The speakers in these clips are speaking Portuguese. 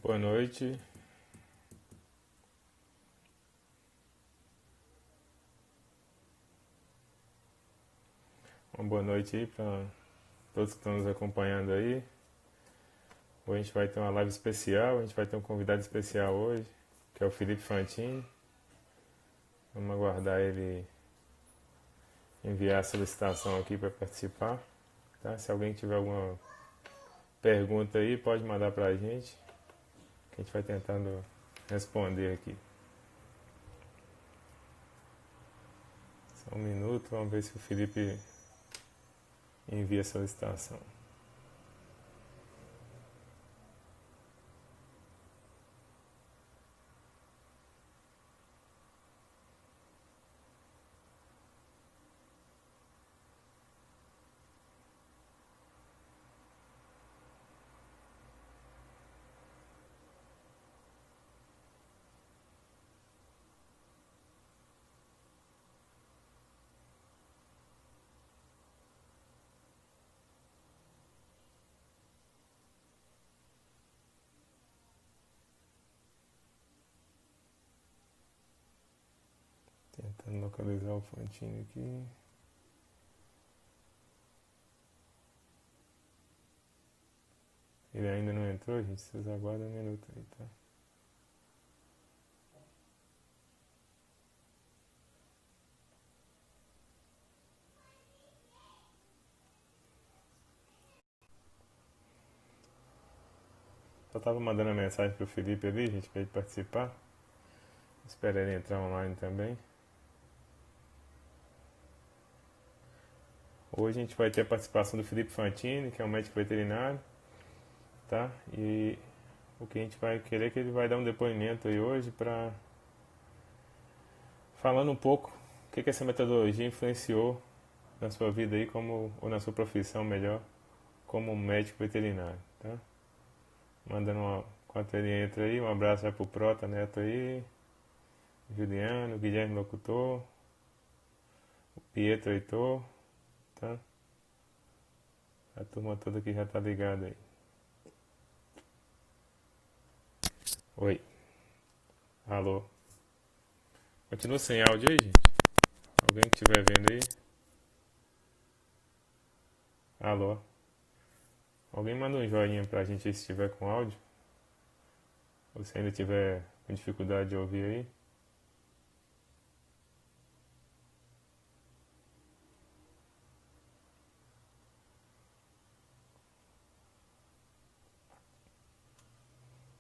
Boa noite. Uma boa noite aí para todos que estão nos acompanhando aí. Hoje a gente vai ter uma live especial, a gente vai ter um convidado especial hoje, que é o Felipe Fantini. Vamos aguardar ele enviar a solicitação aqui para participar. Tá? Se alguém tiver alguma pergunta aí, pode mandar para a gente, que a gente vai tentando responder aqui. Só um minuto, vamos ver se o Felipe envia a solicitação. Tentando localizar o Fantini aqui. Ele ainda não entrou, gente. Vocês aguardam um minuto aí, tá? Só tava mandando a mensagem pro Felipe ali, gente, pra ele participar. Espero ele entrar online também. Hoje a gente vai ter a participação do Felipe Fantini, que é um médico veterinário, tá? E o que a gente vai querer é que ele vai dar um depoimento aí hoje para falando um pouco o que essa metodologia influenciou na sua vida aí como ou na sua profissão melhor como médico veterinário, tá? Mandando uma enquanto ele entra aí, um abraço já pro Prota Neto aí, Juliano, Guilherme Locutor, o Pietro Heitor, tá? A turma toda que já tá ligada aí. Oi. Alô. Continua sem áudio aí, gente? Alguém que estiver vendo aí? Alô. Alguém manda um joinha pra gente aí se estiver com áudio. Ou se ainda tiver com dificuldade de ouvir aí.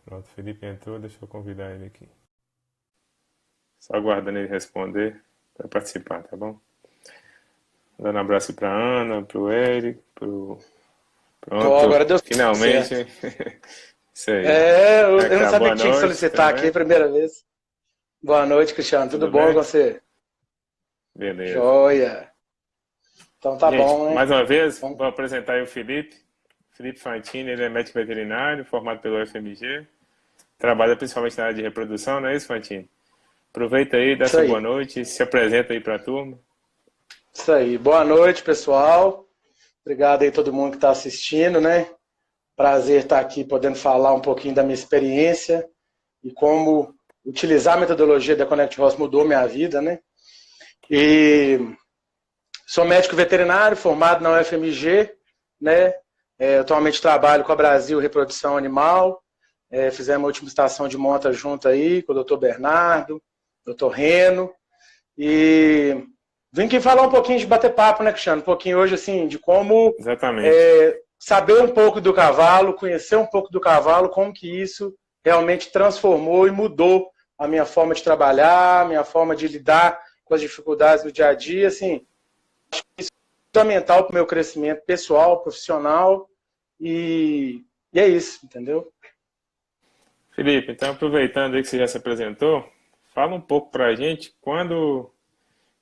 Pronto, o Felipe entrou, deixa eu convidar ele aqui. Só aguardando ele responder para participar, tá bom? Dando um abraço pra Ana, pro Eric, pro... Pô, Pronto, agora deu finalmente. certo. Isso aí. Eu não Acabou sabia a que tinha que noite solicitar aqui a também. primeira vez. Boa noite, Cristiano. Tudo Tudo bom com bem? você? Beleza. Joia. Então tá Gente, bom, mais hein? uma vez, Então, vou apresentar aí o Felipe. Felipe Fantini, ele é médico veterinário, formado pelo UFMG. Trabalha principalmente na área de reprodução, não é isso, Fantini? Aproveita aí, dá isso sua boa aí. noite, se apresenta aí para a turma. Isso aí. Boa noite, pessoal. Obrigado aí a todo mundo que está assistindo, né? Prazer estar aqui podendo falar um pouquinho da minha experiência e como utilizar a metodologia da Connect Host mudou minha vida, né? E sou médico veterinário formado na UFMG, né? Atualmente trabalho com a Brasil Reprodução Animal. Fizemos a última estação de monta junto aí com o Dr. Bernardo, Dr. Reno. E vim aqui falar um pouquinho de bater papo, né, Cristiano? Um pouquinho hoje, assim, de como Exatamente. saber um pouco do cavalo, conhecer um pouco do cavalo, como que isso realmente transformou e mudou a minha forma de trabalhar, a minha forma de lidar com as dificuldades do dia a dia, assim, fundamental para o meu crescimento pessoal, profissional, e é isso, entendeu? Felipe, então aproveitando aí que você já se apresentou, fala um pouco para a gente quando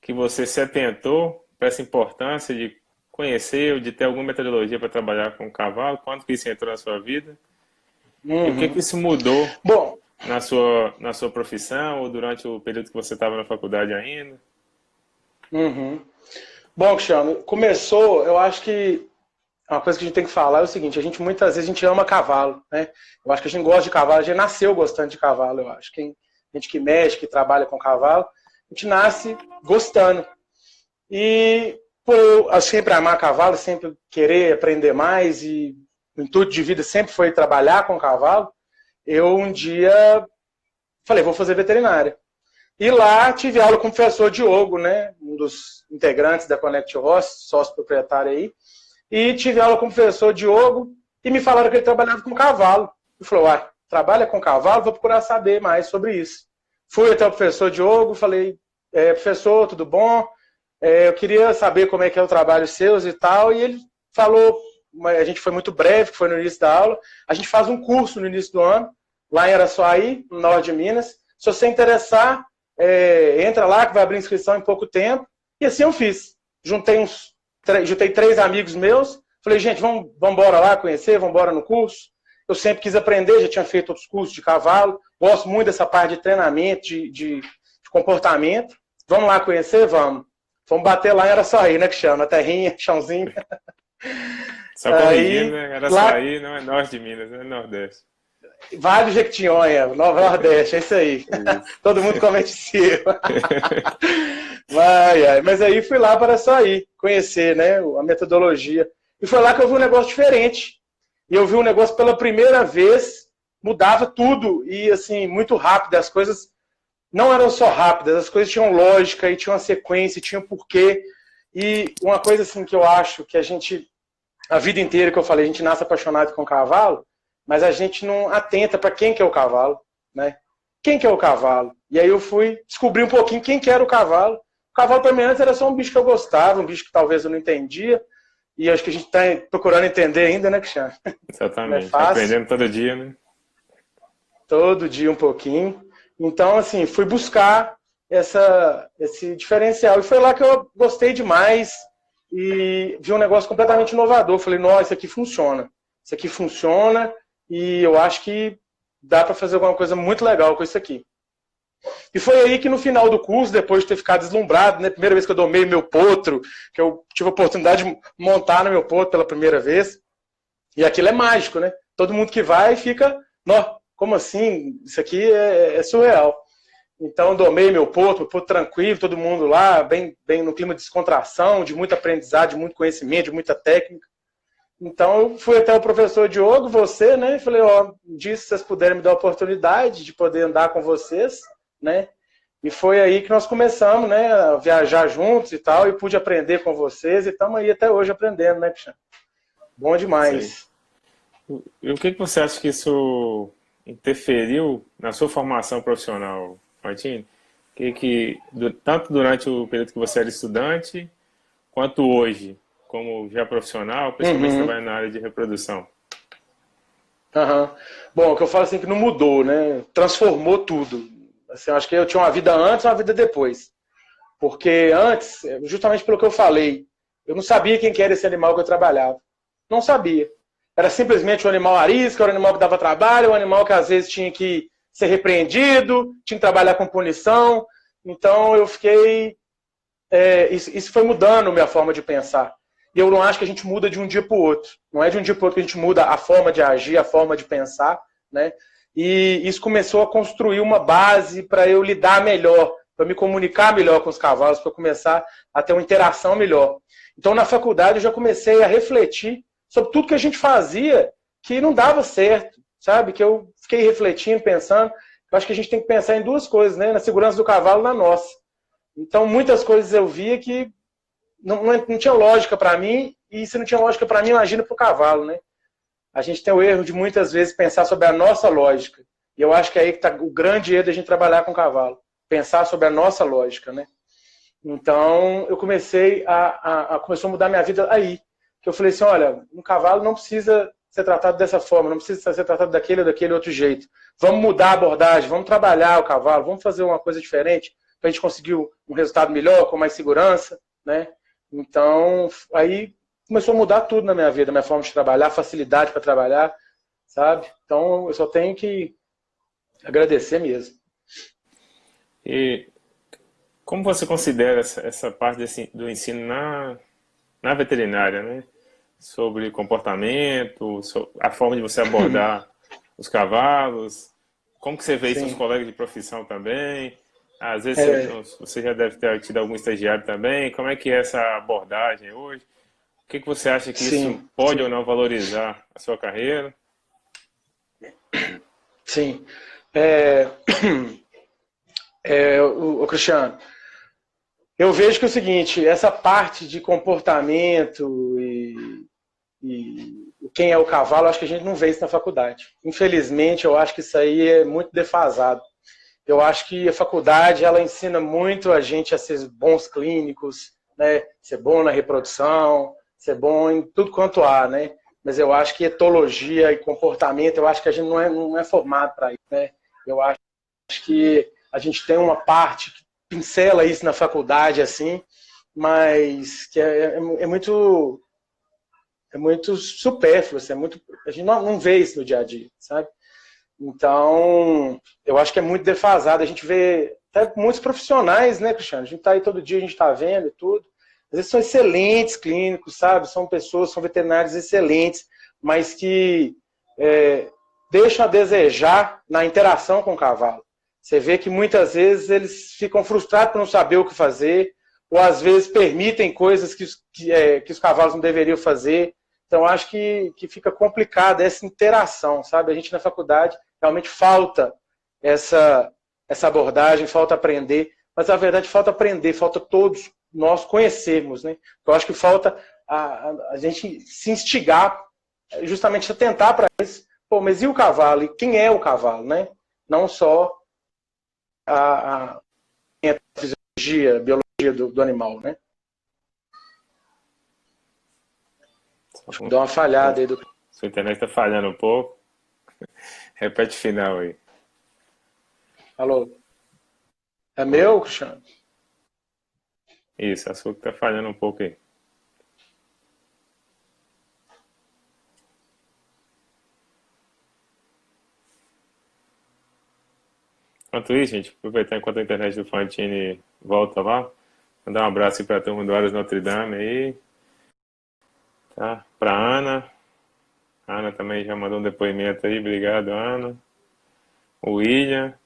que você se atentou para essa importância de conhecer ou de ter alguma metodologia para trabalhar com o cavalo, quando que isso entrou na sua vida e o que Uhum. isso mudou Bom, na sua profissão ou durante o período que você estava na faculdade ainda. uhum. Bom, Cristiano, começou, eu acho que uma coisa que a gente tem que falar é o seguinte, muitas vezes a gente ama cavalo, né? Eu acho que a gente gosta de cavalo, a gente nasceu gostando de cavalo, eu acho. A gente que mexe, que trabalha com cavalo, a gente nasce gostando. E por eu sempre amar cavalo, sempre querer aprender mais, e o intuito de vida sempre foi trabalhar com cavalo, eu um dia falei, vou fazer veterinária. E lá tive aula com o professor Diogo, né? Um dos integrantes da Connect Horse, sócio proprietário aí. E tive aula com o professor Diogo e me falaram que ele trabalhava com cavalo. Ele falou, trabalha com cavalo? Vou procurar saber mais sobre isso. Fui até o professor Diogo, falei, professor, tudo bom? Eu queria saber como é que é o trabalho seus e tal. E ele falou, a gente foi muito breve, que foi no início da aula, a gente faz um curso no início do ano, lá em Araçuaí, no norte de Minas. Se você interessar, entra lá que vai abrir inscrição em pouco tempo. E assim eu fiz. Juntei 3 amigos meus, falei, gente, vamos embora lá conhecer, vamos embora no curso. Eu sempre quis aprender, já tinha feito outros cursos de cavalo, gosto muito dessa parte de treinamento, de comportamento. Vamos lá conhecer? Vamos. Vamos bater lá em Araçuaí, né, que chama, terrinha, chãozinho. Só corrigindo, né? Araçuaí não é norte de Minas, é nordeste. Vale do Jequitinhonha, Nordeste, é isso aí. Isso. Todo mundo comete cima. Mas aí fui lá para Araçuaí, conhecer, né, a metodologia. E foi lá que eu vi um negócio diferente. E eu vi um negócio pela primeira vez, mudava tudo. E assim, muito rápido. As coisas não eram só rápidas, as coisas tinham lógica, e tinham uma sequência, tinham porquê. E uma coisa assim que eu acho que a vida inteira que eu falei, a gente nasce apaixonado com cavalo, mas a gente não atenta para quem que é o cavalo, né? Quem que é o cavalo? E aí eu fui descobrir um pouquinho quem que era o cavalo. O cavalo para mim antes era só um bicho que eu gostava, um bicho que talvez eu não entendia, e acho que a gente está procurando entender ainda, né, Cristiano? Exatamente, aprendendo todo dia, né? Todo dia um pouquinho. Então, assim, fui buscar esse diferencial. E foi lá que eu gostei demais e vi um negócio completamente inovador. Falei, nossa, isso aqui funciona. Isso aqui funciona e eu acho que dá para fazer alguma coisa muito legal com isso aqui. E foi aí que no final do curso, depois de ter ficado deslumbrado, né, primeira vez que eu domei meu potro, que eu tive a oportunidade de montar no meu potro pela primeira vez, e aquilo é mágico, né? Todo mundo que vai fica, como assim? Isso aqui é surreal. Então, domei meu potro tranquilo, todo mundo lá, bem no clima de descontração, de muito aprendizado, de muito conhecimento, de muita técnica. Então, eu fui até o professor Diogo, você, né? E falei, disse se vocês puderem me dar a oportunidade de poder andar com vocês, né? E foi aí que nós começamos, né? A viajar juntos e tal, e pude aprender com vocês, e estamos aí até hoje aprendendo, né, Cristiano? Bom demais. E o que você acha que isso interferiu na sua formação profissional, Martim? Tanto durante o período que você era estudante, quanto hoje, como já profissional, principalmente trabalhando na área de reprodução? Bom, o que eu falo assim que não mudou, né? Transformou tudo. Assim, eu acho que eu tinha uma vida antes e uma vida depois. Porque antes, justamente pelo que eu falei, eu não sabia quem que era esse animal que eu trabalhava. Não sabia. Era simplesmente um animal arisco, era um animal que dava trabalho, um animal que às vezes tinha que ser repreendido, tinha que trabalhar com punição. Então eu fiquei... isso foi mudando a minha forma de pensar. E eu não acho que a gente muda de um dia para o outro. Não é de um dia para o outro que a gente muda a forma de agir, a forma de pensar, né? E isso começou a construir uma base para eu lidar melhor, para me comunicar melhor com os cavalos, para começar a ter uma interação melhor. Então, na faculdade, eu já comecei a refletir sobre tudo que a gente fazia que não dava certo, sabe? Que eu fiquei refletindo, pensando. Eu acho que a gente tem que pensar em duas coisas, né? Na segurança do cavalo e na nossa. Então, muitas coisas eu via que não tinha lógica para mim, e se não tinha lógica para mim, imagina para o cavalo, né? A gente tem o erro de muitas vezes pensar sobre a nossa lógica. E eu acho que é aí que está o grande erro da gente trabalhar com o cavalo. Pensar sobre a nossa lógica, né? Então, eu começou a mudar minha vida aí. Que eu falei assim, olha, um cavalo não precisa ser tratado dessa forma, não precisa ser tratado daquele ou daquele outro jeito. Vamos mudar a abordagem, vamos trabalhar o cavalo, vamos fazer uma coisa diferente para a gente conseguir um resultado melhor, com mais segurança, né? Então, aí começou a mudar tudo na minha vida, minha forma de trabalhar, facilidade para trabalhar, sabe? Então, eu só tenho que agradecer mesmo. E como você considera essa parte do ensino na veterinária, né? sobre comportamento, a forma de você abordar os cavalos, como que você vê seus Sim. colegas de profissão também? Às vezes É, você já deve ter tido algum estagiário também. Como é que é essa abordagem hoje? O que que você acha que isso sim, pode ou sim, não valorizar a sua carreira? sim. É, o Cristiano, eu vejo que é o seguinte, essa parte de comportamento e quem é o cavalo, acho que a gente não vê isso na faculdade. Infelizmente, eu acho que isso aí é muito defasado. Eu acho que a faculdade ela ensina muito a gente a ser bons clínicos, né? Ser bom na reprodução, ser bom em tudo quanto há, né? Mas eu acho que etologia e comportamento, eu acho que a gente não é formado para isso, né? Eu acho que a gente tem uma parte que pincela isso na faculdade, assim, mas que é muito supérfluo, assim, a gente não vê isso no dia a dia, sabe? Então, eu acho que é muito defasado. A gente vê até muitos profissionais, né, Cristiano? A gente está aí todo dia, a gente está vendo e tudo. Às vezes são excelentes clínicos, sabe? São pessoas, são veterinários excelentes, mas que deixam a desejar na interação com o cavalo. Você vê que muitas vezes eles ficam frustrados por não saber o que fazer, ou às vezes permitem coisas que os cavalos não deveriam fazer. Então, acho que fica complicado essa interação, sabe? A gente na faculdade realmente falta essa, essa abordagem, falta aprender, mas na verdade falta aprender, falta todos nós conhecermos, né? Eu acho que falta a gente se instigar justamente a tentar para isso. Pô, mas e o cavalo? E quem é o cavalo, né? Não só a fisiologia, a biologia do animal, né? Acho que deu uma falhada aí do. Sua internet está falhando um pouco. Repete o final aí. Alô? É Oi. meu, Cristiano? Isso, a sua que está falhando um pouco aí. Enquanto isso, gente, aproveitar enquanto a internet do Fantini volta lá, mandar um abraço aí para a turma do Aras Notre Dame aí, tá? Para Ana. A Ana também já mandou um depoimento aí, obrigado, Ana. O William,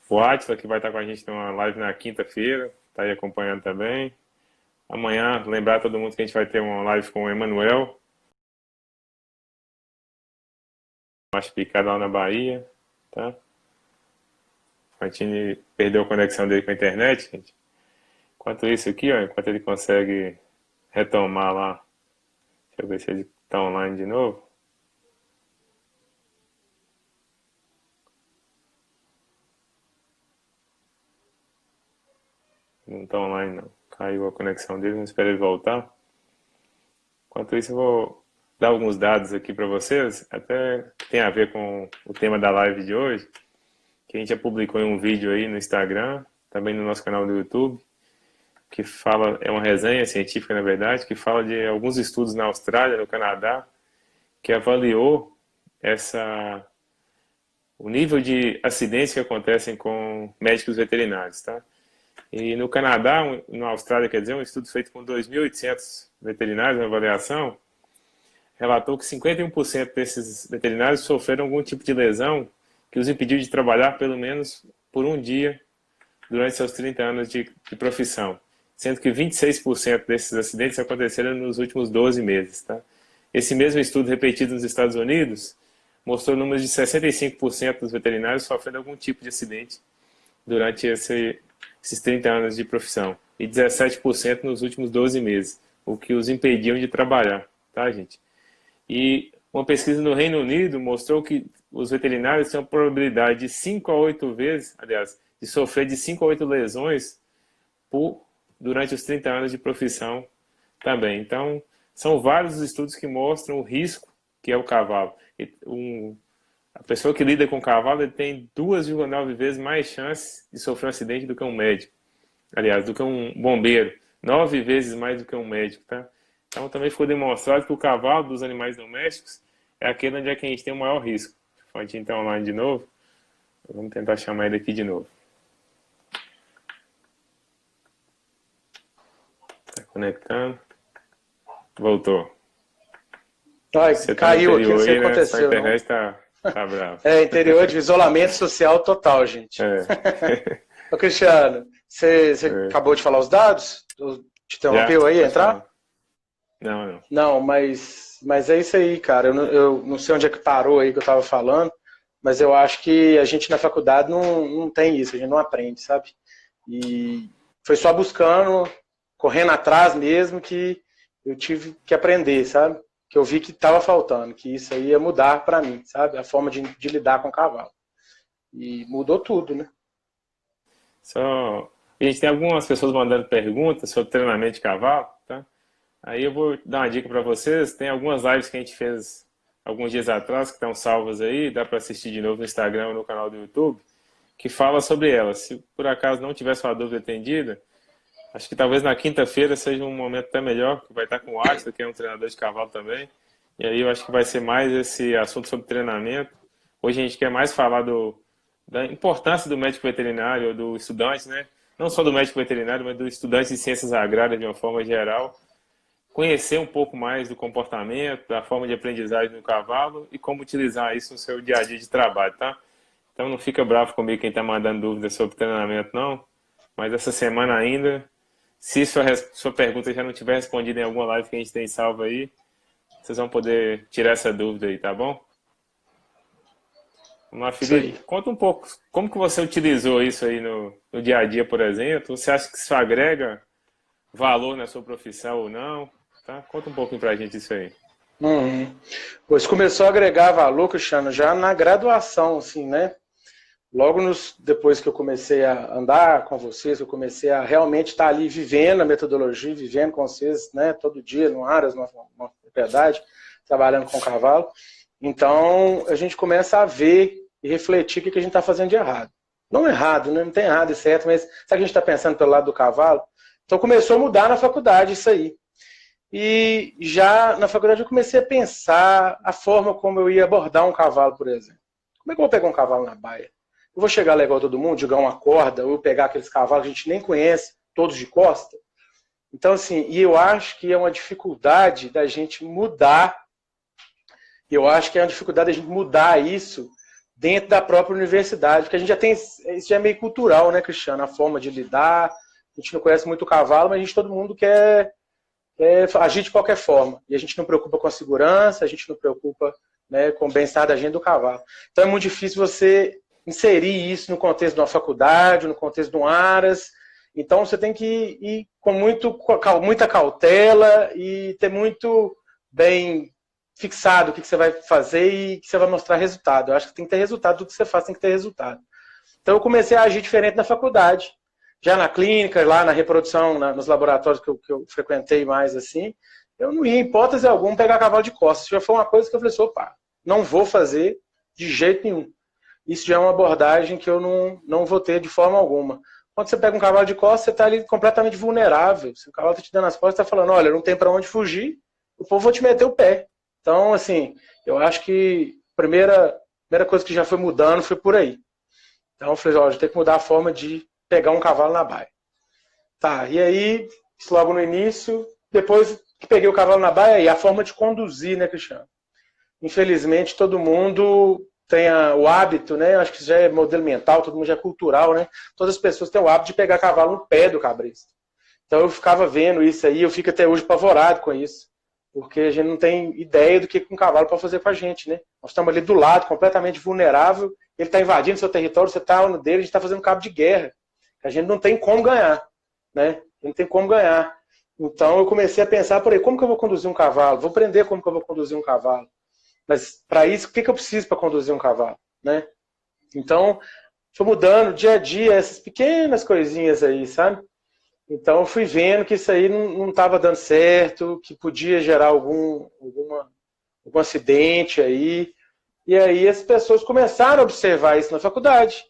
o Atila, que vai estar com a gente numa live na quinta-feira, tá aí acompanhando também. Amanhã, lembrar todo mundo que a gente vai ter uma live com o Emanuel, macho picado lá na Bahia, tá? O Fantini perdeu a conexão dele com a internet, gente. Enquanto isso aqui, ó, enquanto ele consegue retomar lá, deixa eu ver se ele tá online de novo. Não tá online não. Caiu a conexão dele, vamos esperar ele voltar. Enquanto isso, eu vou dar alguns dados aqui para vocês, até que tem a ver com o tema da live de hoje, que a gente já publicou em um vídeo aí no Instagram, também no nosso canal do YouTube, que fala, é uma resenha científica, na verdade, que fala de alguns estudos na Austrália, no Canadá, que avaliou o nível de acidentes que acontecem com médicos veterinários, tá? E no Canadá, na Austrália, quer dizer, um estudo feito com 2.800 veterinários, uma avaliação, relatou que 51% desses veterinários sofreram algum tipo de lesão que os impediu de trabalhar pelo menos por um dia durante seus 30 anos de profissão, sendo que 26% desses acidentes aconteceram nos últimos 12 meses. Tá? Esse mesmo estudo repetido nos Estados Unidos mostrou números de 65% dos veterinários sofrendo algum tipo de acidente durante esses 30 anos de profissão e 17% nos últimos 12 meses, o que os impediam de trabalhar, tá, gente? E uma pesquisa no Reino Unido mostrou que os veterinários têm uma probabilidade de 5 a 8 vezes, aliás, de sofrer de 5 a 8 lesões durante os 30 anos de profissão também. Então, são vários os estudos que mostram o risco que é o cavalo. A pessoa que lida com o cavalo ele tem 2,9 vezes mais chance de sofrer um acidente do que um médico. Aliás, do que um bombeiro. 9 vezes mais do que um médico, tá? Então também ficou demonstrado que o cavalo dos animais domésticos é aquele onde é que a gente tem o maior risco. Pode então online de novo. Vamos tentar chamar ele aqui de novo. Tá conectando. Voltou. Ai, Você tá no caiu aqui, não interior sei o aí, que né? Sua aconteceu, não. internet tá brava. É, interior de isolamento social total, gente. É. Ô, Cristiano, você É. acabou de falar os dados? Te Já? interrompeu aí, Pode entrar? falar. Não, não. Não, mas é isso aí, cara. Eu não sei onde é que parou aí que eu tava falando, mas eu acho que a gente na faculdade não tem isso, a gente não aprende, sabe? E foi só buscando, correndo atrás mesmo, que eu tive que aprender, sabe? Que eu vi que estava faltando, que isso aí ia mudar para mim, sabe? A forma de lidar com o cavalo. E mudou tudo, né? Só. A gente tem algumas pessoas mandando perguntas sobre treinamento de cavalo, tá? Aí eu vou dar uma dica para vocês. Tem algumas lives que a gente fez alguns dias atrás que estão salvas aí, dá para assistir de novo no Instagram ou no canal do YouTube, que fala sobre elas. Se por acaso não tiver sua dúvida atendida, acho que talvez na quinta-feira seja um momento até melhor, que vai estar com o Átila, que é um treinador de cavalo também. E aí eu acho que vai ser mais esse assunto sobre treinamento. Hoje a gente quer mais falar da importância do médico veterinário, ou do estudante, né? Não só do médico veterinário, mas do estudante de ciências agrárias de uma forma geral. Conhecer um pouco mais do comportamento, da forma de aprendizagem do cavalo e como utilizar isso no seu dia a dia de trabalho, tá? Então não fica bravo comigo quem está mandando dúvidas sobre treinamento, não. Mas essa semana ainda, se sua pergunta já não tiver respondida em alguma live que a gente tem salvo aí, vocês vão poder tirar essa dúvida aí, tá bom? Vamos lá, Isso aí. Felipe. Conta um pouco, como que você utilizou isso aí no dia a dia, por exemplo? Você acha que isso agrega valor na sua profissão ou não? Tá? Conta um pouquinho pra gente isso aí. Uhum. Pois começou a agregar valor, Cristiano, já na graduação, assim, né? Logo depois que eu comecei a andar com vocês, eu comecei a realmente estar ali vivendo a metodologia, vivendo com vocês, né? Todo dia, no Aras, numa propriedade, trabalhando com o cavalo. Então, a gente começa a ver e refletir o que a gente está fazendo de errado. Não errado, né? Não tem errado e certo, mas sabe que a gente está pensando pelo lado do cavalo? Então, começou a mudar na faculdade isso aí. E já na faculdade eu comecei a pensar a forma como eu ia abordar um cavalo, por exemplo. Como é que eu vou pegar um cavalo na baia? Eu vou chegar lá igual todo mundo, jogar uma corda, ou pegar aqueles cavalos que a gente nem conhece, todos de costa? Então, assim, e eu acho que é uma dificuldade da gente mudar, eu acho que é uma dificuldade da gente mudar isso dentro da própria universidade, porque a gente já tem, isso já é meio cultural, né, Cristiano? A forma de lidar, a gente não conhece muito o cavalo, mas todo mundo quer agir de qualquer forma. E a gente não preocupa com a segurança, a gente não preocupa, né, com o bem-estar da gente do cavalo. Então é muito difícil você inserir isso no contexto de uma faculdade, no contexto de um Aras. Então você tem que ir com muita cautela e ter muito bem fixado o que você vai fazer e que você vai mostrar resultado. Eu acho que tem que ter resultado, tudo que você faz tem que ter resultado. Então eu comecei a agir diferente na faculdade. Já na clínica, lá na reprodução, nos laboratórios que eu frequentei mais assim, eu não ia, em hipótese alguma, pegar cavalo de costas. Já foi uma coisa que eu falei assim, opa, não vou fazer de jeito nenhum. Isso já é uma abordagem que eu não vou ter de forma alguma. Quando você pega um cavalo de costas, você está ali completamente vulnerável. Se o cavalo está te dando as costas, está falando, olha, não tem para onde fugir, o povo vai te meter o pé. Então, assim, eu acho que a primeira coisa que já foi mudando foi por aí. Então, eu falei, olha, tem que mudar a forma de pegar um cavalo na baia. Tá, e aí, logo no início, depois que peguei o cavalo na baia, aí a forma de conduzir, né, Cristiano? Infelizmente, todo mundo tem o hábito, né? Acho que isso já é modelo mental, todo mundo já é cultural, né? Todas as pessoas têm o hábito de pegar cavalo no pé do cabresto. Então eu ficava vendo isso aí, eu fico até hoje apavorado com isso. Porque a gente não tem ideia do que um cavalo pode fazer com a gente, né? Nós estamos ali do lado, completamente vulnerável, ele está invadindo seu território, você está no dele, a gente está fazendo cabo de guerra. A gente não tem como ganhar, né? Não tem como ganhar. Então eu comecei a pensar por aí, como que eu vou conduzir um cavalo? Vou aprender como que eu vou conduzir um cavalo. Mas para isso, o que eu preciso para conduzir um cavalo, né? Então, foi mudando dia a dia essas pequenas coisinhas aí, sabe? Então eu fui vendo que isso aí não estava dando certo, que podia gerar algum acidente aí. E aí as pessoas começaram a observar isso na faculdade,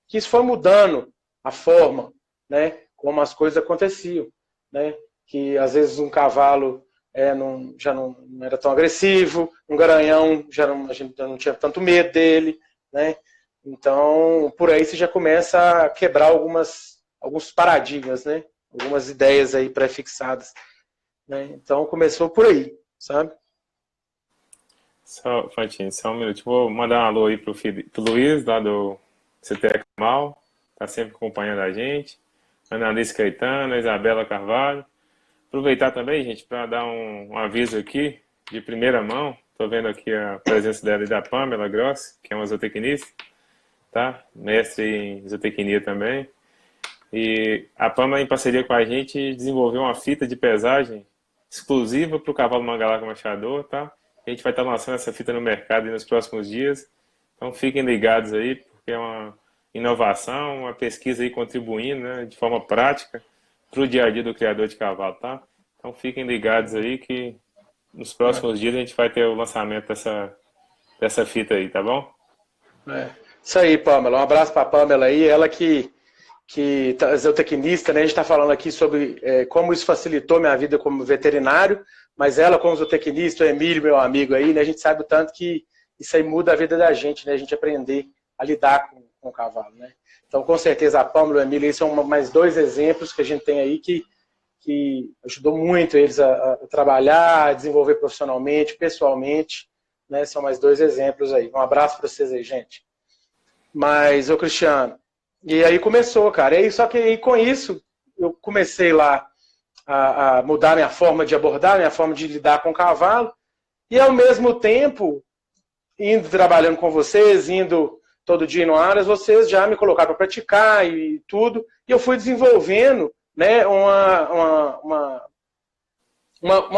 que isso foi mudando a forma, né, como as coisas aconteciam, né, que às vezes um cavalo já não era tão agressivo, um garanhão a gente já não tinha tanto medo dele, né, então por aí você já começa a quebrar alguns paradigmas, né, algumas ideias aí pré-fixadas, né, então começou por aí, sabe? Fantini, só um minuto. Vou mandar um alô aí pro Luiz, lá do CTE Camal, tá sempre acompanhando a gente. Ana Alice Caetano, a Isabela Carvalho. Aproveitar também, gente, para dar um aviso aqui, de primeira mão. Estou vendo aqui a presença dela e da Pamela Gross, que é uma zootecnista, tá? Mestre em zootecnia também. E a Pamela, em parceria com a gente, desenvolveu uma fita de pesagem exclusiva para o cavalo Mangalaca Machador, tá? A gente vai estar lançando essa fita no mercado nos próximos dias. Então fiquem ligados aí, porque é uma inovação, uma pesquisa aí contribuindo, né, de forma prática para o dia a dia do criador de cavalo, tá? Então fiquem ligados aí que nos próximos dias a gente vai ter o lançamento dessa fita aí, tá bom? Isso aí, Pamela. Um abraço para a Pamela aí, ela que é zootecnista, né? A gente está falando aqui sobre como isso facilitou minha vida como veterinário, mas ela como zootecnista, o Emílio, meu amigo aí, né? A gente sabe o tanto que isso aí muda a vida da gente, né? A gente aprender a lidar com o cavalo, né? Então, com certeza, a Pamela e o Emílio são mais dois exemplos que a gente tem aí que ajudou muito eles a trabalhar, a desenvolver profissionalmente, pessoalmente, né? São mais dois exemplos aí. Um abraço para vocês aí, gente. Mas, ô Cristiano, e aí começou, cara. E aí, só que aí, com isso, eu comecei lá a mudar minha forma de abordar, minha forma de lidar com o cavalo, e ao mesmo tempo, indo trabalhando com vocês, indo todo dia no Aras, vocês já me colocaram para praticar e tudo, e eu fui desenvolvendo, né, uma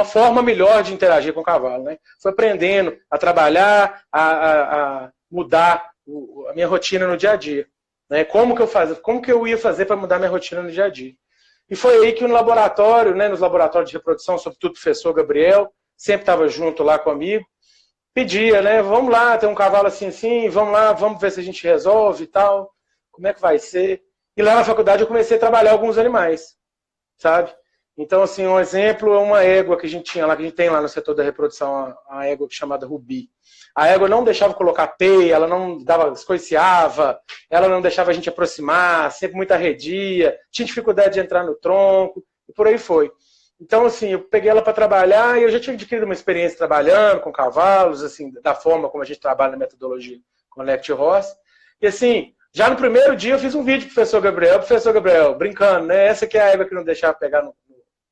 forma melhor de interagir com o cavalo, né? Fui aprendendo a trabalhar, a mudar a minha rotina no dia a dia, né? Como que eu ia fazer para mudar minha rotina no dia a dia? E foi aí que no laboratório, né, nos laboratórios de reprodução, sobretudo o professor Gabriel, sempre estava junto lá comigo, pedia, né, vamos lá, tem um cavalo assim, vamos lá, vamos ver se a gente resolve e tal, como é que vai ser. E lá na faculdade eu comecei a trabalhar alguns animais, sabe? Então, assim, um exemplo é uma égua que a gente tinha lá, que a gente tem lá no setor da reprodução, a égua chamada Rubi. A égua não deixava colocar peia, ela não dava, escoiciava, ela não deixava a gente aproximar, sempre muito arredia, tinha dificuldade de entrar no tronco, e por aí foi. Então, assim, eu peguei ela para trabalhar e eu já tinha adquirido uma experiência trabalhando com cavalos, assim, da forma como a gente trabalha na metodologia Connect Horse. E, assim, já no primeiro dia eu fiz um vídeo pro professor Gabriel, brincando, né? Essa aqui é a égua que não deixava pegar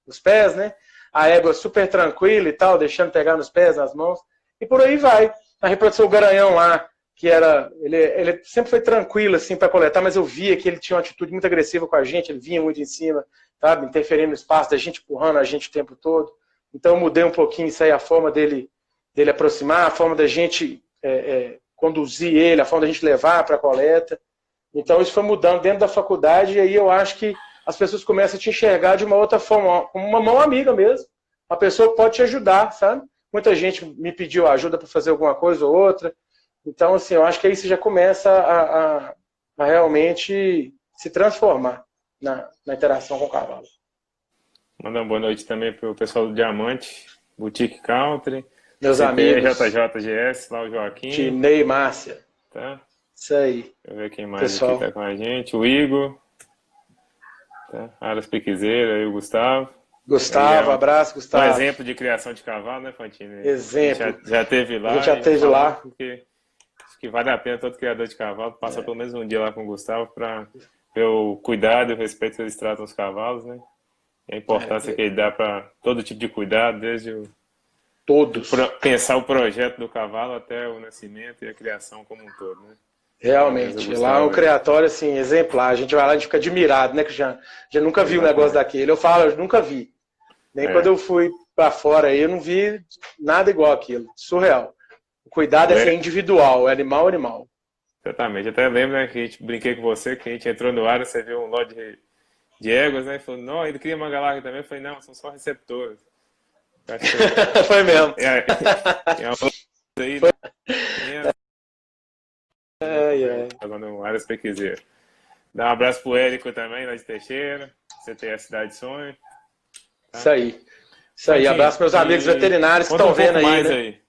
nos pés, né? A égua super tranquila e tal, deixando pegar nos pés, nas mãos. E por aí vai. A reprodução do Garanhão lá, que era... Ele sempre foi tranquilo, assim, para coletar, mas eu via que ele tinha uma atitude muito agressiva com a gente, ele vinha muito em cima, sabe? Interferindo no espaço, da gente empurrando a gente o tempo todo. Então eu mudei um pouquinho isso aí, a forma dele aproximar, a forma da gente conduzir ele, a forma da gente levar para a coleta. Então isso foi mudando dentro da faculdade e aí eu acho que as pessoas começam a te enxergar de uma outra forma, como uma mão amiga mesmo. Uma pessoa que pode te ajudar, sabe? Muita gente me pediu ajuda para fazer alguma coisa ou outra. Então, assim, eu acho que aí você já começa a realmente se transformar na interação com o cavalo. Mandar uma boa noite também para o pessoal do Diamante, Boutique Country, meus CTE, amigos. JJGS, lá o Joaquim. Tinei Márcia. Tá? Isso aí. Deixa eu ver quem mais aqui tá com a gente. O Igor. Tá? Aras Piquezeira, aí o Gustavo. Gustavo, abraço, Gustavo. Um exemplo de criação de cavalo, né, Fantini? Exemplo. Já teve lá. A gente já teve lá. Porque acho que vale a pena todo criador de cavalo passar pelo menos um dia lá com o Gustavo para ver o cuidado e o respeito que eles tratam os cavalos, né? E a importância que ele dá para todo tipo de cuidado, desde todos. Pensar o projeto do cavalo até o nascimento e a criação como um todo, né? Realmente, lá é um criatório assim, exemplar. A gente vai lá e fica admirado, né, que já nunca vi um negócio daquele. Eu falo, eu nunca vi. Nem quando eu fui para fora aí, eu não vi nada igual aquilo. Surreal. O cuidado é ser individual, é animal. Exatamente. Até lembro, né, que a gente brinquei com você, que a gente entrou no ar, você viu um lote de éguas, né? E falou, não, ele cria uma galáxia também. Eu falei, não, são só receptores. Foi mesmo. É uma coisa aí, né? Falando um Aras Pequizeiro. Dá um abraço pro Érico também, lá de Teixeira. CTE Cidade Sonho. Tá? Isso aí. Abraço meus amigos veterinários que estão vendo aí, né?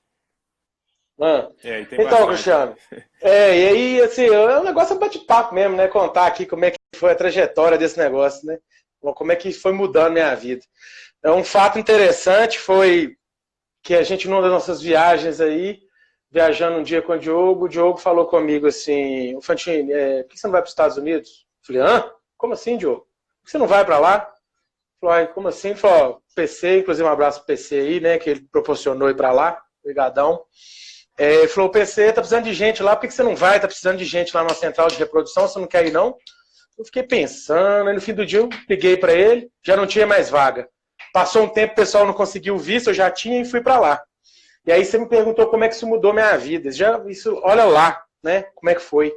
Então, Cristiano, e aí, assim, é um negócio de bate-papo mesmo, né? Contar aqui como é que foi a trajetória desse negócio, né? Como é que foi mudando minha vida. Um fato interessante foi que a gente, numa das nossas viagens aí, viajando um dia com o Diogo falou comigo assim, o Fantini, por que você não vai para os Estados Unidos? Eu falei, hã? Como assim, Diogo? Por que você não vai para lá? Ele falou, ai, como assim? Ele falou, PC, inclusive um abraço pro PC aí, né, que ele proporcionou ir para lá, obrigadão. Ele falou, o PC tá precisando de gente lá, por que você não vai? Tá precisando de gente lá na central de reprodução, você não quer ir não? Eu fiquei pensando, aí no fim do dia eu liguei para ele, já não tinha mais vaga. Passou um tempo, o pessoal não conseguiu o visto, eu já tinha e fui para lá. E aí você me perguntou como é que isso mudou minha vida. Olha lá, né, como é que foi.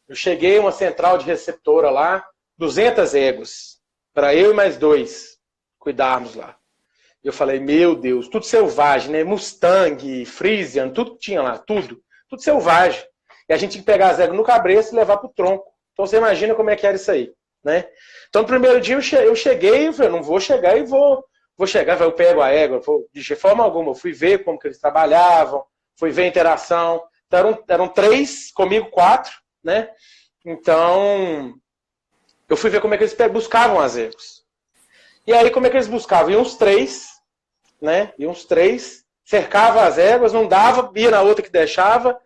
Eu cheguei a uma central de receptora lá, 200 egos, para eu e mais 2 cuidarmos lá. Eu falei, meu Deus, tudo selvagem, né? Mustang, Frisian, tudo que tinha lá, tudo selvagem. E a gente tinha que pegar as éguas no cabresto e levar pro tronco. Então você imagina como é que era isso aí, né? Então no primeiro dia eu cheguei, eu falei, não vou chegar e vou chegar, eu pego a égua, de forma alguma, eu fui ver como que eles trabalhavam, fui ver a interação. Então eram 3, comigo 4, né? Então eu fui ver como é que eles buscavam as éguas. E aí como é que eles buscavam? Iam uns 3, né? Iam uns 3, cercava as éguas, não dava, ia na outra que deixava,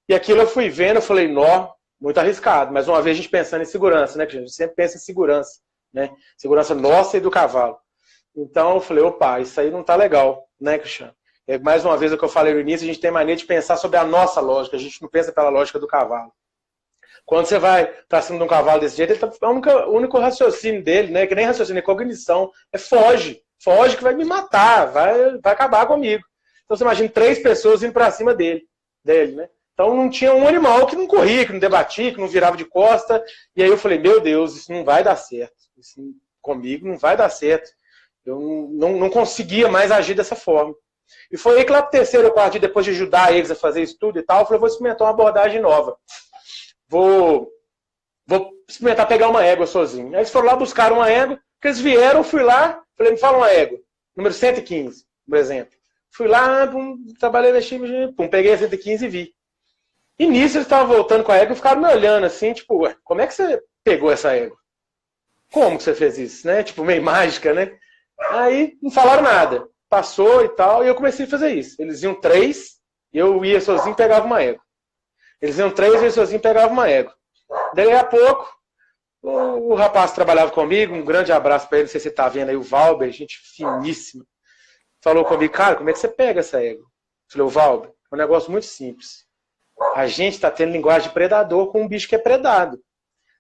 e aquilo eu fui vendo, eu falei, nó, muito arriscado. Mais uma vez a gente pensando em segurança, né? A gente sempre pensa em segurança, né? Segurança nossa e do cavalo. Então eu falei, opa, isso aí não tá legal, né, Cristiano? Mais uma vez o que eu falei no início, a gente tem mania de pensar sobre a nossa lógica, a gente não pensa pela lógica do cavalo. Quando você vai pra cima de um cavalo desse jeito, ele tá, o único raciocínio dele, né, que nem raciocínio, é cognição, foge que vai me matar, vai acabar comigo. Então você imagina 3 pessoas indo pra cima dele, né? Então não tinha um animal que não corria, que não debatia, que não virava de costa. E aí eu falei, meu Deus, isso não vai dar certo. Isso comigo não vai dar certo. Eu não conseguia mais agir dessa forma. E foi aí que lá pro 3º ou 4º dia, depois de ajudar eles a fazer isso tudo e tal, eu falei, vou experimentar uma abordagem nova. Vou experimentar pegar uma égua sozinho. Aí eles foram lá, buscaram uma égua, que eles vieram, fui lá, falei, me fala uma égua. Número 115, por exemplo. Fui lá, trabalhei, mexi, peguei a 115 e vi. E nisso eles estavam voltando com a égua e ficaram me olhando assim, tipo, ué, como é que você pegou essa égua? Como que você fez isso, né? Tipo, meio mágica, né? Aí não falaram nada. Passou e tal, e eu comecei a fazer isso. Eles iam 3, eu ia sozinho e pegava uma égua. Eles iam 3, eu ia sozinho e pegava uma égua. Daí a pouco, o rapaz que trabalhava comigo, um grande abraço para ele, não sei se você tá vendo aí, o Valber, gente finíssima, falou comigo, cara, como é que você pega essa égua? Eu falei, o Valber, é um negócio muito simples. A gente está tendo linguagem de predador com um bicho que é predado.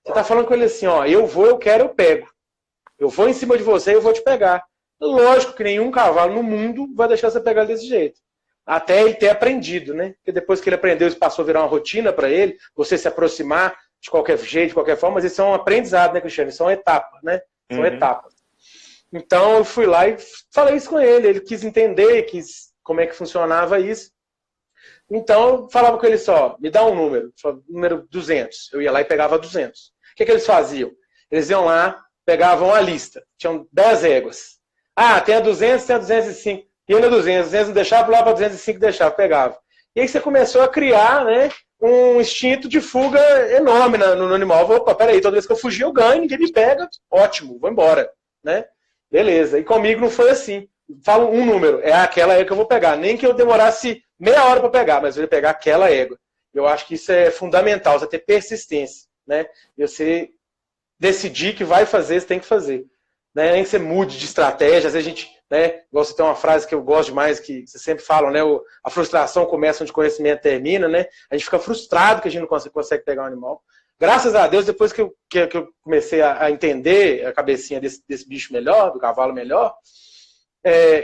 Você está falando com ele assim, ó, eu vou, eu quero, eu pego. Eu vou em cima de você e eu vou te pegar. Lógico que nenhum cavalo no mundo vai deixar você pegar desse jeito. Até ele ter aprendido, né? Porque depois que ele aprendeu, isso passou a virar uma rotina para ele, você se aproximar de qualquer jeito, de qualquer forma, mas isso é um aprendizado, né, Cristiano? Isso é uma etapa, né? São etapas. Então eu fui lá e falei isso com ele. Ele quis entender, como é que funcionava isso. Então, eu falava com ele só, me dá um número, número 200. Eu ia lá e pegava 200. O que eles faziam? Eles iam lá, pegavam a lista. Tinham 10 éguas. Ah, tem a 200, tem a 205. Ia na 200, 200 não deixava, lá para 205 deixava, pegava. E aí você começou a criar, né, um instinto de fuga enorme no animal. Opa, peraí, toda vez que eu fugir eu ganho, ninguém me pega, ótimo, vou embora, né? Beleza. E comigo não foi assim. Falo um número, é aquela égua que eu vou pegar. Nem que eu demorasse meia hora para pegar, mas eu ia pegar aquela égua. Eu acho que isso é fundamental, você ter persistência, né? E você decidir que vai fazer, você tem que fazer. Né? Nem que você mude de estratégia, às vezes a gente, né? Você tem uma frase que eu gosto demais, que vocês sempre falam, né? A frustração começa onde o conhecimento termina, né? A gente fica frustrado que a gente não consegue pegar um animal. Graças a Deus, depois que eu comecei a entender a cabecinha desse bicho melhor, do cavalo melhor,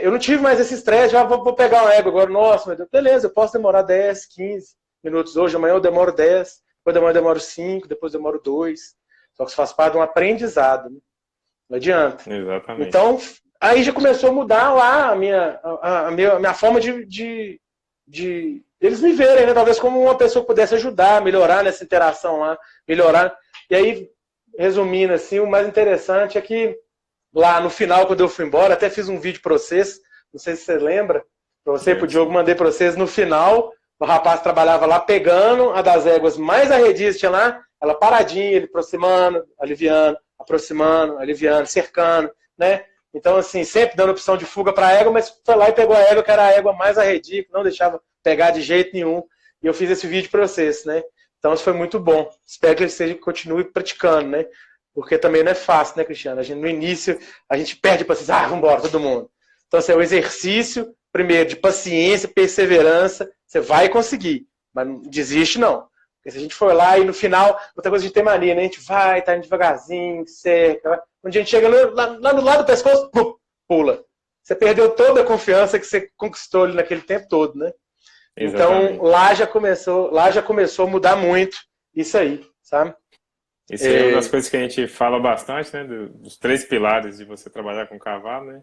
eu não tive mais esse estresse, já vou pegar uma égua agora, nossa, meu Deus, beleza, eu posso demorar 10, 15 minutos hoje, amanhã eu demoro 10, depois amanhã eu demoro 5, depois eu demoro 2, só que isso faz parte de um aprendizado, né? Não adianta. Exatamente. Então, aí já começou a mudar lá a minha forma de eles me verem, né? Talvez como uma pessoa que pudesse ajudar, melhorar nessa interação lá, melhorar. E aí, resumindo assim, o mais interessante é que lá no final, quando eu fui embora, até fiz um vídeo para vocês, não sei se você lembra, para você e para o Diogo, mandei para vocês no final, o rapaz trabalhava lá pegando a das éguas mais arredias, tinha lá, ela paradinha, ele aproximando, aliviando, aproximando, aliviando, cercando, né? Então, assim, sempre dando opção de fuga para a égua, mas foi lá e pegou a égua, que era a égua mais arredia, que não deixava pegar de jeito nenhum. E eu fiz esse vídeo para vocês, né? Então isso foi muito bom. Espero que ele continue praticando, né? Porque também não é fácil, né, Cristiano? No início, a gente perde a paciência. Vamos embora, todo mundo. Então, assim, é o exercício, primeiro, de paciência, perseverança. Você vai conseguir, mas não desiste, não. Porque se a gente for lá e no final, outra coisa de ter mania, né? A gente vai, tá indo devagarzinho, seca. Quando a gente chega lá no lado do pescoço, pula. Você perdeu toda a confiança que você conquistou ali naquele tempo todo, né? Exatamente. Então, lá já começou a mudar muito isso aí, sabe? Isso é uma das coisas que a gente fala bastante, né? Dos 3 pilares de você trabalhar com cavalo, né?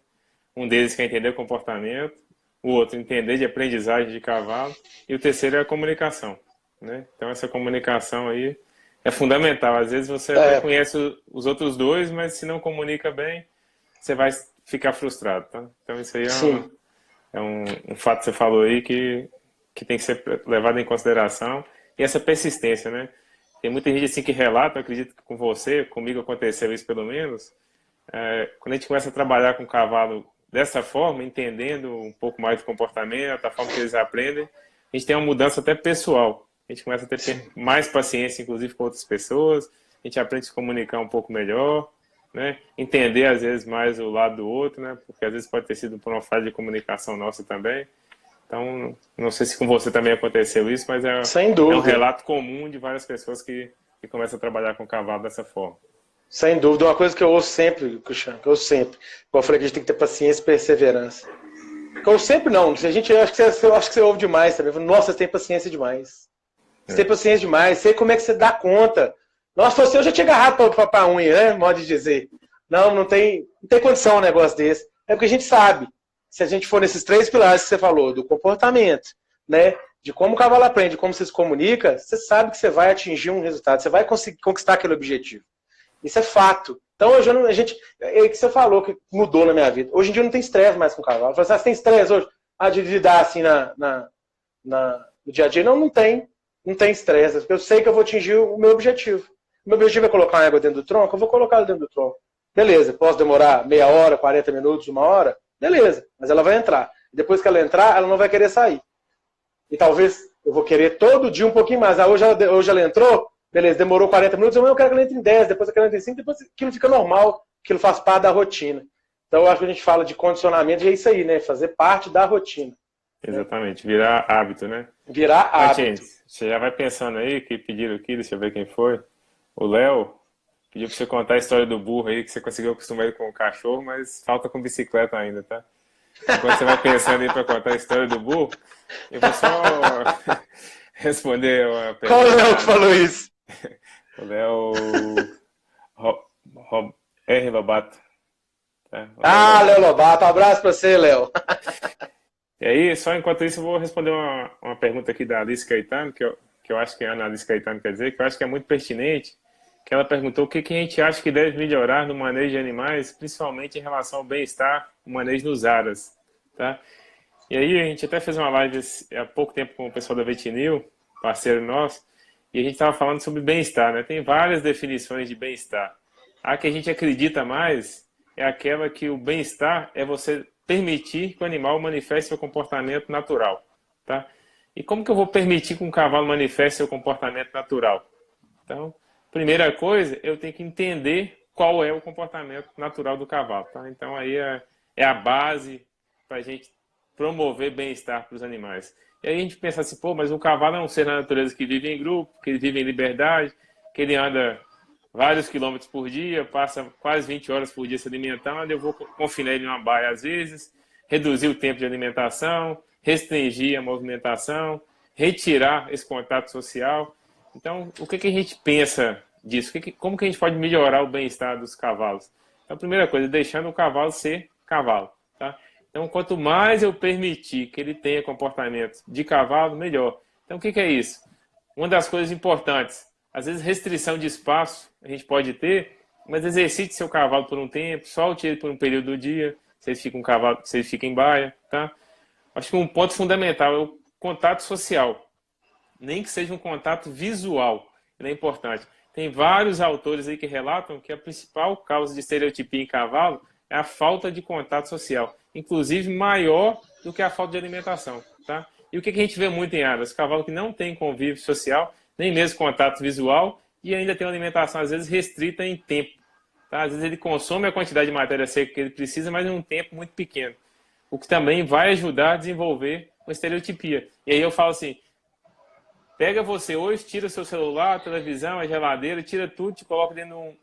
Um deles que é entender o comportamento, o outro entender de aprendizagem de cavalo, e o terceiro é a comunicação, né? Então essa comunicação aí é fundamental. Às vezes você até conhece os outros dois, mas se não comunica bem, você vai ficar frustrado, tá? Então isso aí é um fato que você falou aí que tem que ser levado em consideração. E essa persistência, né? Tem muita gente assim que relata, eu acredito que com você, comigo aconteceu isso pelo menos, quando a gente começa a trabalhar com o cavalo dessa forma, entendendo um pouco mais do comportamento, a forma que eles aprendem, a gente tem uma mudança até pessoal. A gente começa a ter mais paciência, inclusive, com outras pessoas, a gente aprende a se comunicar um pouco melhor, né? Entender, às vezes, mais o lado do outro, né? Porque, às vezes, pode ter sido por uma falha de comunicação nossa também. Então, não sei se com você também aconteceu isso, mas Sem dúvida. É um relato comum de várias pessoas que começam a trabalhar com o cavalo dessa forma. Sem dúvida. Uma coisa que eu ouço sempre, Cristiano, que eu ouço sempre. Como eu falei, que a gente tem que ter paciência e perseverança. Que eu sempre não. A gente, eu acho que você ouve demais também. Nossa, você tem paciência demais. Você tem paciência demais. Sei como é que você dá conta. Nossa, você eu já tinha agarrado para a unha, né? Modo de dizer. Não tem condição um negócio desse. É porque a gente sabe. Se a gente for nesses 3 pilares que você falou, do comportamento, né? De como o cavalo aprende, como você se comunica, você sabe que você vai atingir um resultado, você vai conseguir conquistar aquele objetivo. Isso é fato. Então, hoje a gente. É o que você falou que mudou na minha vida. Hoje em dia eu não tem estresse mais com o cavalo. Você tem estresse hoje? De lidar assim no dia a dia? Não tem. Não tem estresse. Porque eu sei que eu vou atingir o meu objetivo. O meu objetivo é colocar uma égua dentro do tronco, eu vou colocar ela dentro do tronco. Beleza, posso demorar meia hora, 40 minutos, 1 hora? Beleza, mas ela vai entrar. Depois que ela entrar, ela não vai querer sair. E talvez eu vou querer todo dia um pouquinho mais. Hoje ela entrou, beleza, demorou 40 minutos, eu quero que ela entre em 10, depois eu quero que ela entre em 5, depois aquilo fica normal, aquilo faz parte da rotina. Então eu acho que a gente fala de condicionamento, e é isso aí, né? Fazer parte da rotina. Exatamente, virar hábito, né? Virar hábito. Gente, você já vai pensando aí, que pediram aqui, deixa eu ver quem foi. O Léo pediu pra você contar a história do burro aí, que você conseguiu acostumar ele com o cachorro, mas falta com bicicleta ainda, tá? Enquanto você vai pensando aí para contar a história do burro, eu vou só responder uma pergunta. Qual o Léo que falou isso? O Léo R. Lobato. Tá? Léo Lobato, um abraço para você, Léo. E aí, só enquanto isso, eu vou responder uma pergunta aqui da Alice Caetano, que eu acho que é a Ana Alice Caetano quer dizer, que eu acho que é muito pertinente, que ela perguntou o que a gente acha que deve melhorar no manejo de animais, principalmente em relação ao bem-estar, o manejo nos aras, tá? E aí a gente até fez uma live há pouco tempo com o pessoal da Vetinil, parceiro nosso, e a gente estava falando sobre bem-estar, né? Tem várias definições de bem-estar. A que a gente acredita mais é aquela que o bem-estar é você permitir que o animal manifeste seu comportamento natural, tá? E como que eu vou permitir que um cavalo manifeste seu comportamento natural? Então, primeira coisa, eu tenho que entender qual é o comportamento natural do cavalo, tá? Então aí é a base para a gente promover bem-estar para os animais. E aí a gente pensa assim, pô, mas o cavalo é um ser na natureza que vive em grupo, que ele vive em liberdade, que ele anda vários quilômetros por dia, passa quase 20 horas por dia se alimentando, eu vou confinar ele em uma baia às vezes, reduzir o tempo de alimentação, restringir a movimentação, retirar esse contato social. Então, o que a gente pensa disso? Como que a gente pode melhorar o bem-estar dos cavalos? Então, a primeira coisa, deixando o cavalo ser cavalo, tá? Então, quanto mais eu permitir que ele tenha comportamento de cavalo, melhor. Então, o que é isso? Uma das coisas importantes, às vezes restrição de espaço a gente pode ter, mas exercite seu cavalo por um tempo, solte ele por um período do dia, se ele fica em baia, tá? Acho que um ponto fundamental é o contato social. Nem que seja um contato visual, ele é importante. Tem vários autores aí que relatam que a principal causa de estereotipia em cavalo é a falta de contato social, inclusive maior do que a falta de alimentação, tá? E o que a gente vê muito em áreas? Cavalo que não tem convívio social, nem mesmo contato visual, e ainda tem uma alimentação, às vezes, restrita em tempo. Tá? Às vezes ele consome a quantidade de matéria seca que ele precisa, mas em um tempo muito pequeno. O que também vai ajudar a desenvolver uma estereotipia. E aí eu falo assim, pega você hoje, tira o seu celular, a televisão, a geladeira, tira tudo, te coloca dentro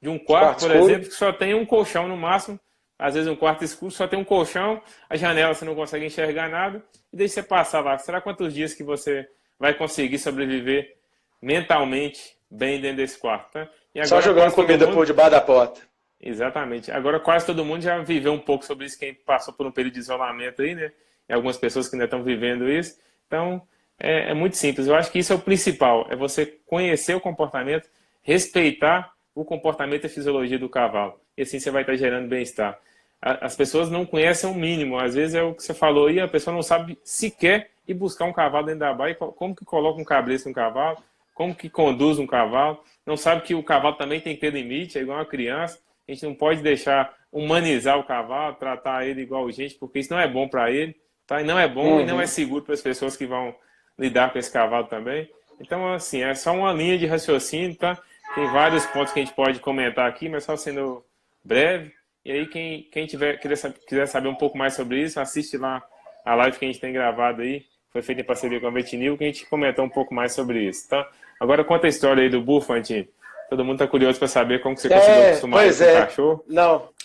de um quarto, por exemplo, que só tem um colchão no máximo, às vezes um quarto escuro, só tem um colchão, a janela você não consegue enxergar nada, e deixa você passar lá. Será quantos dias que você vai conseguir sobreviver mentalmente bem dentro desse quarto, tá? E agora, só jogando comida por debaixo da porta. Exatamente. Agora quase todo mundo já viveu um pouco sobre isso, quem passou por um período de isolamento aí, né? E algumas pessoas que ainda estão vivendo isso. Então, é muito simples. Eu acho que isso é o principal, é você conhecer o comportamento, respeitar o comportamento e a fisiologia do cavalo. E assim você vai estar gerando bem-estar. As pessoas não conhecem o mínimo. Às vezes é o que você falou aí, a pessoa não sabe sequer ir buscar um cavalo dentro da baia, como que coloca um cabresto no cavalo, como que conduz um cavalo, não sabe que o cavalo também tem que ter limite, é igual uma criança. A gente não pode deixar humanizar o cavalo, tratar ele igual gente, porque isso não é bom para ele, tá? E não é bom e não é seguro para as pessoas que vão lidar com esse cavalo também. Então, assim, é só uma linha de raciocínio, tá? Tem vários pontos que a gente pode comentar aqui, mas só sendo breve. E aí, quem quiser saber um pouco mais sobre isso, assiste lá a live que a gente tem gravado aí. Foi feita em parceria com a Vetinil, que a gente comentou um pouco mais sobre isso, tá? Agora conta a história aí do burro, Fantini. Todo mundo tá curioso para saber como que você conseguiu acostumar com o cachorro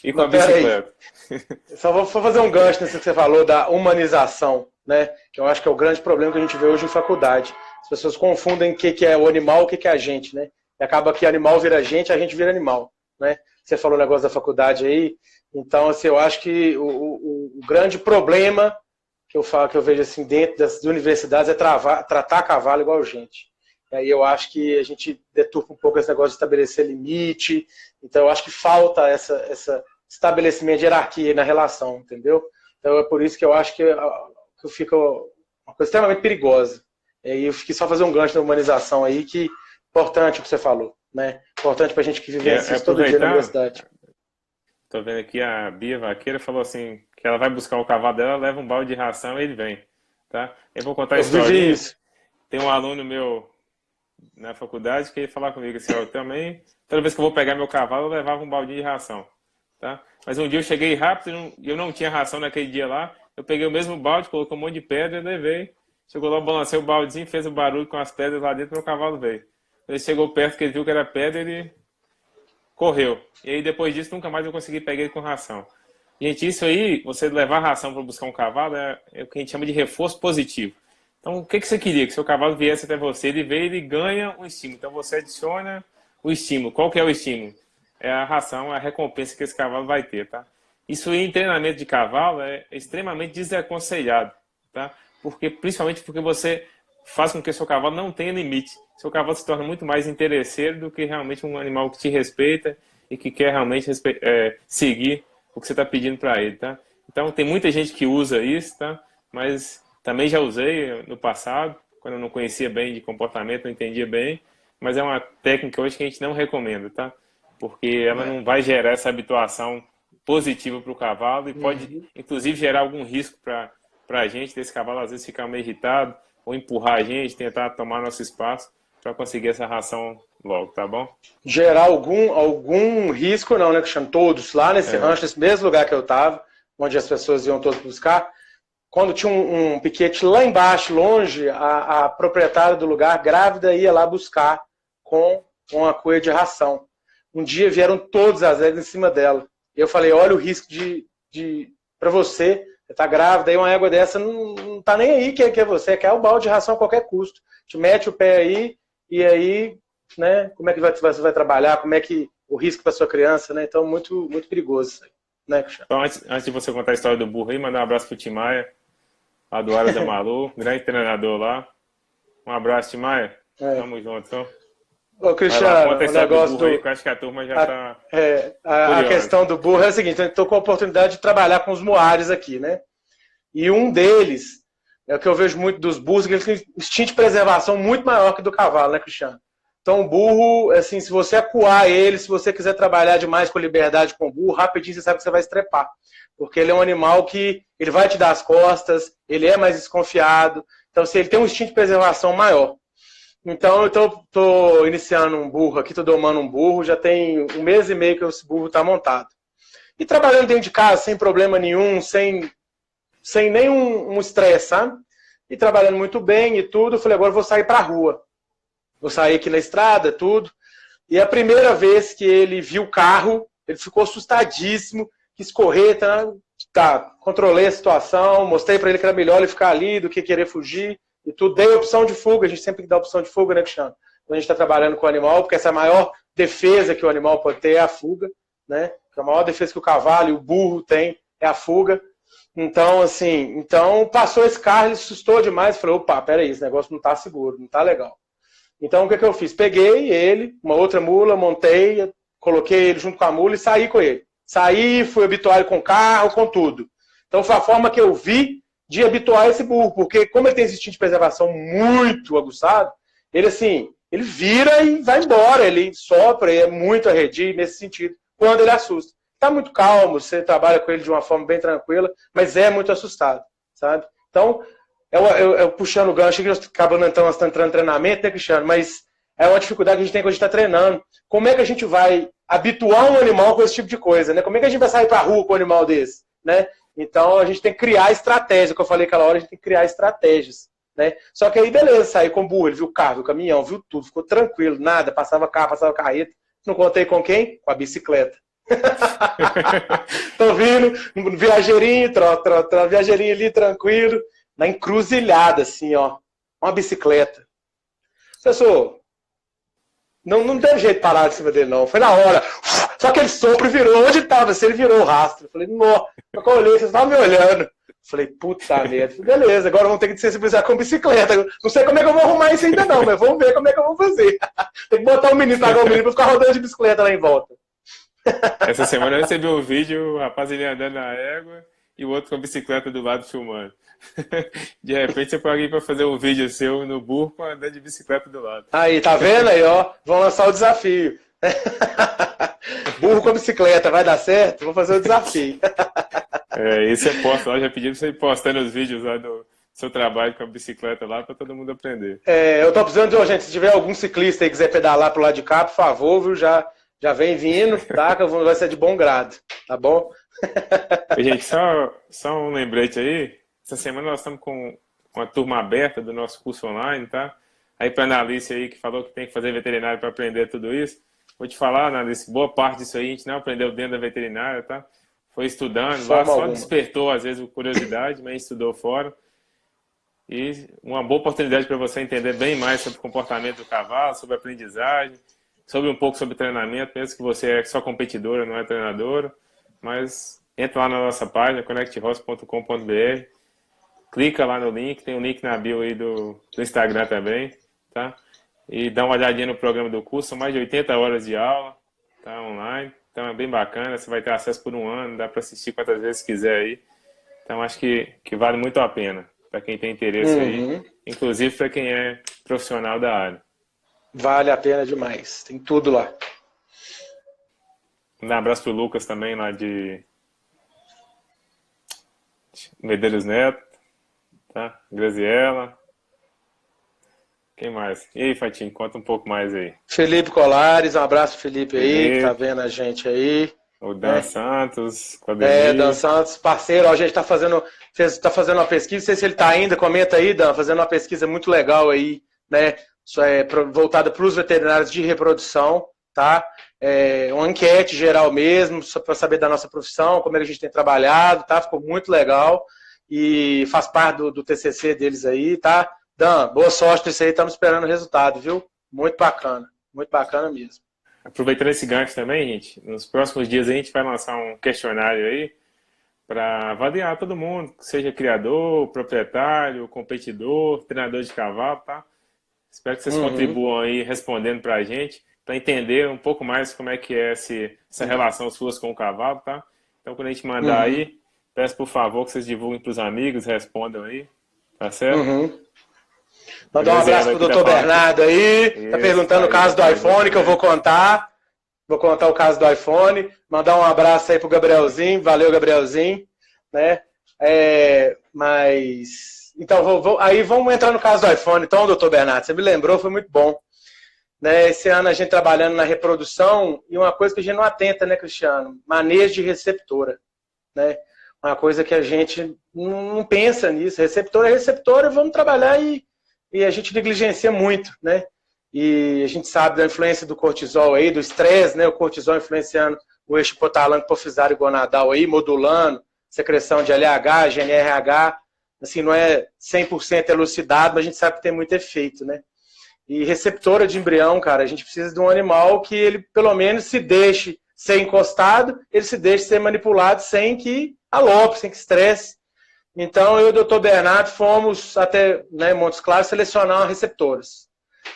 e com a bicicleta. Só vou fazer um gancho nisso que você falou da humanização, né? Que eu acho que é o grande problema que a gente vê hoje em faculdade. As pessoas confundem o que é o animal e o que é a gente, né? E acaba que animal vira gente, a gente vira animal, né? Você falou o negócio da faculdade aí. Então, assim, eu acho que o grande problema que eu vejo assim dentro das universidades é tratar cavalo igual gente. E aí eu acho que a gente deturpa um pouco esse negócio de estabelecer limite. Então eu acho que falta esse estabelecimento de hierarquia na relação, entendeu? Então é por isso que eu acho que fica uma coisa extremamente perigosa. E aí eu fiquei só fazer um gancho da humanização aí, que é importante o que você falou, né? Importante pra gente que vivencia isso todo dia na universidade. Tô vendo aqui a Bia Vaqueira falou assim, que ela vai buscar o cavalo dela, leva um balde de ração e ele vem, tá? Eu vou contar a história. Tem um aluno meu na faculdade que ia falar comigo assim, eu também, toda vez que eu vou pegar meu cavalo, eu levava um baldinho de ração, tá? Mas um dia eu cheguei rápido e eu não tinha ração naquele dia lá, eu peguei o mesmo balde, coloquei um monte de pedra e levei. Chegou lá, balancei o baldezinho, fez o barulho com as pedras lá dentro, meu cavalo veio. Ele chegou perto, que ele viu que era pedra, ele correu. E aí depois disso, nunca mais eu consegui pegar ele com ração. Gente, isso aí, você levar ração para buscar um cavalo, é o que a gente chama de reforço positivo. Então, o que você queria? Que seu cavalo viesse até você, ele veio, ele ganha um estímulo. Então, você adiciona o estímulo. Qual que é o estímulo? É a ração, a recompensa que esse cavalo vai ter, tá? Isso aí, em treinamento de cavalo, é extremamente desaconselhado, tá? Principalmente porque você faz com que seu cavalo não tenha limite. Seu cavalo se torna muito mais interesseiro do que realmente um animal que te respeita e que quer realmente seguir o que você está pedindo para ele, tá? Então, tem muita gente que usa isso, tá? Mas também já usei no passado, quando eu não conhecia bem de comportamento, não entendia bem, mas é uma técnica hoje que a gente não recomenda, tá? Porque ela não vai gerar essa habituação positiva para o cavalo e pode, inclusive, gerar algum risco para a gente, desse cavalo às vezes ficar meio irritado ou empurrar a gente, tentar tomar nosso espaço para conseguir essa ração logo, tá bom? Gerar algum risco não, né, Cristiano? Todos, lá nesse rancho, nesse mesmo lugar que eu estava, onde as pessoas iam todos buscar, quando tinha um piquete lá embaixo, longe, a proprietária do lugar, grávida, ia lá buscar com uma cuia de ração. Um dia vieram todas as éguas em cima dela. E eu falei, olha o risco para você tá grávida, aí uma égua dessa não tá nem aí que é você, quer o balde de ração a qualquer custo. Te mete o pé aí, e aí, né, como é que você vai trabalhar, como é que o risco para sua criança, né? Então, muito, muito perigoso isso aí, né, Cristiano? Então, antes de você contar a história do burro aí, mandar um abraço pro Timaia, lá do Aras da Malu, grande treinador lá. Um abraço, Timaia. Tamo junto, então. Ô, Cristiano, o negócio do burro aí, que eu acho que a turma já tá a questão do burro é o seguinte, eu estou com a oportunidade de trabalhar com os moares aqui, né? E um deles, é o que eu vejo muito dos burros, que eles têm instinto de preservação muito maior que do cavalo, né, Cristiano? Então, o burro, assim, se você acuar ele, se você quiser trabalhar demais com liberdade com o burro, rapidinho você sabe que você vai estrepar. Porque ele é um animal que ele vai te dar as costas, ele é mais desconfiado. Então, assim, ele tem um instinto de preservação maior. Então, eu estou iniciando um burro aqui, estou domando um burro, já tem 1 mês e meio que esse burro está montado. E trabalhando dentro de casa, sem problema nenhum, sem nenhum estresse, sabe? E trabalhando muito bem e tudo, eu falei, agora eu vou sair para a rua. Vou sair aqui na estrada, tudo. E a primeira vez que ele viu o carro, ele ficou assustadíssimo, quis correr, tá, controlei a situação, mostrei para ele que era melhor ele ficar ali do que querer fugir e tudo. Dei a opção de fuga, a gente sempre dá a opção de fuga, né, Cristiano? Quando a gente está trabalhando com o animal, porque essa é a maior defesa que o animal pode ter é a fuga, né? A maior defesa que o cavalo e o burro tem é a fuga. Então, assim, passou esse carro, ele assustou demais, falou, opa, peraí, esse negócio não tá seguro, não tá legal. Então, o que eu fiz? Peguei ele, uma outra mula, montei, coloquei ele junto com a mula e saí com ele. Saí, fui habituar ele com o carro, com tudo. Então, foi a forma que eu vi de habituar esse burro, porque como ele tem esse instinto de preservação muito aguçado, ele, assim, ele vira e vai embora, ele sopra, e é muito arredio nesse sentido, quando ele assusta. Está muito calmo, você trabalha com ele de uma forma bem tranquila, mas é muito assustado, sabe? Então, eu puxando o gancho, que acabando entrando em treinamento, né, Cristiano? Mas é uma dificuldade que a gente tem quando a gente está treinando. Como é que a gente vai habituar um animal com esse tipo de coisa, né? Como é que a gente vai sair para a rua com um animal desse, né? Então, a gente tem que criar estratégia, que eu falei aquela hora, a gente tem que criar estratégias, né? Só que aí, beleza, saí com o burro, ele viu o carro, viu o caminhão, viu tudo, ficou tranquilo, nada, passava carro, passava carreta. Não contei com quem? Com a bicicleta. Tô vindo, viajeirinho, viajeirinho ali, tranquilo, na encruzilhada, assim, ó. Uma bicicleta. Pessoal, não teve jeito de parar de cima dele, não. Foi na hora. Só que ele sopro e virou. Onde tava? Se ele virou o rastro. Eu falei, não. Eu olhei, vocês estavam me olhando. Eu falei, puta merda. Beleza, agora vamos ter que sensibilizar com bicicleta. Não sei como é que eu vou arrumar isso ainda, não, mas vamos ver como é que eu vou fazer. Tem que botar o menino, pagar o menino pra ficar rodando de bicicleta lá em volta. Essa semana eu recebi um vídeo, o rapaz ele andando na égua e o outro com a bicicleta do lado filmando. De repente você pode ir para fazer um vídeo seu no burro andando de bicicleta do lado. Aí, tá vendo aí, ó? Vão lançar o desafio. Burro com bicicleta, vai dar certo? Vou fazer o desafio. E você posta lá, já pedi pra você ir postando os vídeos lá do seu trabalho com a bicicleta lá para todo mundo aprender. Eu tô precisando de, gente, se tiver algum ciclista aí que quiser pedalar pro lado de cá, por favor, viu? Já vem vindo, tá? Que vai ser de bom grado, tá bom? Gente, só um lembrete aí. Essa semana nós estamos com uma turma aberta do nosso curso online, tá? Aí para a Analice aí que falou que tem que fazer veterinário para aprender tudo isso, vou te falar, Analice, boa parte disso aí a gente não aprendeu dentro da veterinária, tá? Foi estudando lá, só despertou às vezes curiosidade, mas estudou fora. E uma boa oportunidade para você entender bem mais sobre o comportamento do cavalo, sobre aprendizagem, sobre um pouco sobre treinamento, mesmo que você é só competidora, não é treinadora, mas entra lá na nossa página, connecthorse.com.br, clica lá no link, tem um link na bio aí do Instagram também, tá? E dá uma olhadinha no programa do curso, são mais de 80 horas de aula, tá? Online, então é bem bacana, você vai ter acesso por 1 ano, dá para assistir quantas vezes quiser aí, então acho que vale muito a pena, para quem tem interesse aí, inclusive para quem é profissional da área. Vale a pena demais, tem tudo lá. Um abraço pro Lucas também, lá de Medeiros Neto, tá? Graziela. Quem mais? E aí, Fatinho, conta um pouco mais aí. Felipe Colares, um abraço pro Felipe aí, que tá vendo a gente aí. O Dan Santos, Dan Santos, parceiro, ó, a gente tá fazendo uma pesquisa, não sei se ele tá ainda, comenta aí, Dan, fazendo uma pesquisa muito legal aí, né? Isso é voltada para os veterinários de reprodução, tá? Uma enquete geral mesmo, só para saber da nossa profissão, como é que a gente tem trabalhado, tá? Ficou muito legal e faz parte do TCC deles aí, tá? Dan, boa sorte nisso aí, estamos esperando o resultado, viu? Muito bacana mesmo. Aproveitando esse gancho também, gente, nos próximos dias a gente vai lançar um questionário aí para avaliar todo mundo, seja criador, proprietário, competidor, treinador de cavalo, tá? Espero que vocês contribuam aí respondendo para a gente, para entender um pouco mais como é que é essa relação suas com o cavalo, tá? Então, quando a gente mandar aí, peço por favor que vocês divulguem para os amigos, respondam aí, tá certo? Mandar um abraço pro doutor Bernardo aí. Tá perguntando o caso do iPhone, que eu vou contar. Vou contar o caso do iPhone. Mandar um abraço aí pro Gabrielzinho. Valeu, Gabrielzinho. Né? Então, aí vamos entrar no caso do iPhone. Então, doutor Bernardo, você me lembrou, foi muito bom. Né? Esse ano a gente trabalhando na reprodução, e uma coisa que a gente não atenta, né, Cristiano? Manejo de receptora. Né? Uma coisa que a gente não pensa nisso. Receptora é receptora, vamos trabalhar e a gente negligencia muito, né? E a gente sabe da influência do cortisol aí, do estresse, né? O cortisol influenciando o eixo hipotalâmico hipofisário gonadal aí, modulando secreção de LH, GNRH. Assim, não é 100% elucidado, mas a gente sabe que tem muito efeito, né? E receptora de embrião, cara, a gente precisa de um animal que ele, pelo menos, se deixe ser encostado, ele se deixe ser manipulado sem que alope, sem que estresse. Então, eu e o doutor Bernardo fomos até, né, Montes Claros selecionar receptoras.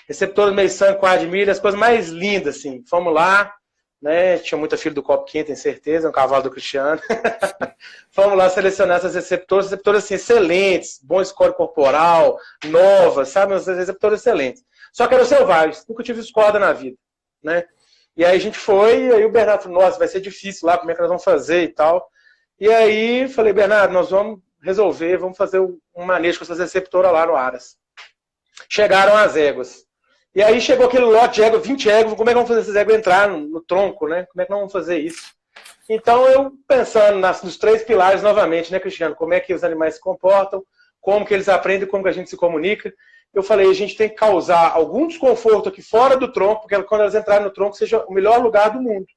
Receptoras meio sangue, quadrilha, as coisas mais lindas, assim. Fomos lá, né, tinha muita filha do Copo Quente, tem certeza, um cavalo do Cristiano. Fomos lá selecionar essas receptoras assim, excelentes, bom score corporal, novas, sabe, umas receptoras excelentes. Só que eram selvagens, nunca tive escorda na vida, né? E aí a gente foi, e aí o Bernardo falou, nossa, vai ser difícil lá, como é que nós vamos fazer e tal. E aí falei, Bernardo, nós vamos resolver, vamos fazer um manejo com essas receptoras lá no Aras. Chegaram as éguas. E aí chegou aquele lote de égua, 20 éguas, como é que vamos fazer essas éguas entrar no tronco, né? Como é que nós vamos fazer isso? Então eu pensando nos 3 pilares novamente, né, Cristiano? Como é que os animais se comportam, como que eles aprendem, como que a gente se comunica. Eu falei, a gente tem que causar algum desconforto aqui fora do tronco, porque quando elas entrarem no tronco seja o melhor lugar do mundo.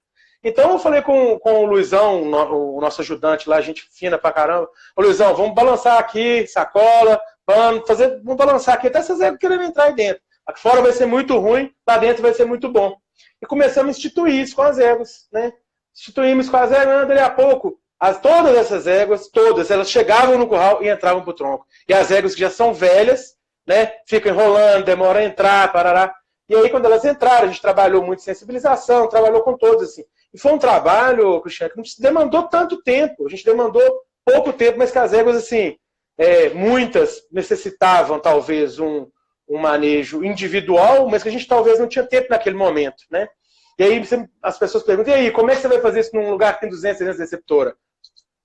Então eu falei com o Luizão, o nosso ajudante lá, gente fina pra caramba. Ô Luizão, vamos balançar aqui, sacola, pano, vamos balançar aqui até essas éguas querendo entrar aí dentro. Aqui fora vai ser muito ruim, lá dentro vai ser muito bom. E começamos a instituir isso com as éguas, né? Instituímos com as éguas, daí a pouco, todas essas éguas, todas, elas chegavam no curral e entravam pro tronco. E as éguas que já são velhas, né, ficam enrolando, demora a entrar, parará. E aí, quando elas entraram, a gente trabalhou muito sensibilização, trabalhou com todos, assim. E foi um trabalho, Cristiano, que não demandou tanto tempo. A gente demandou pouco tempo, mas que as éguas, assim, muitas necessitavam, talvez, um manejo individual, mas que a gente talvez não tinha tempo naquele momento, né? E aí as pessoas perguntam, e aí, como é que você vai fazer isso num lugar que tem 200, 300 receptoras?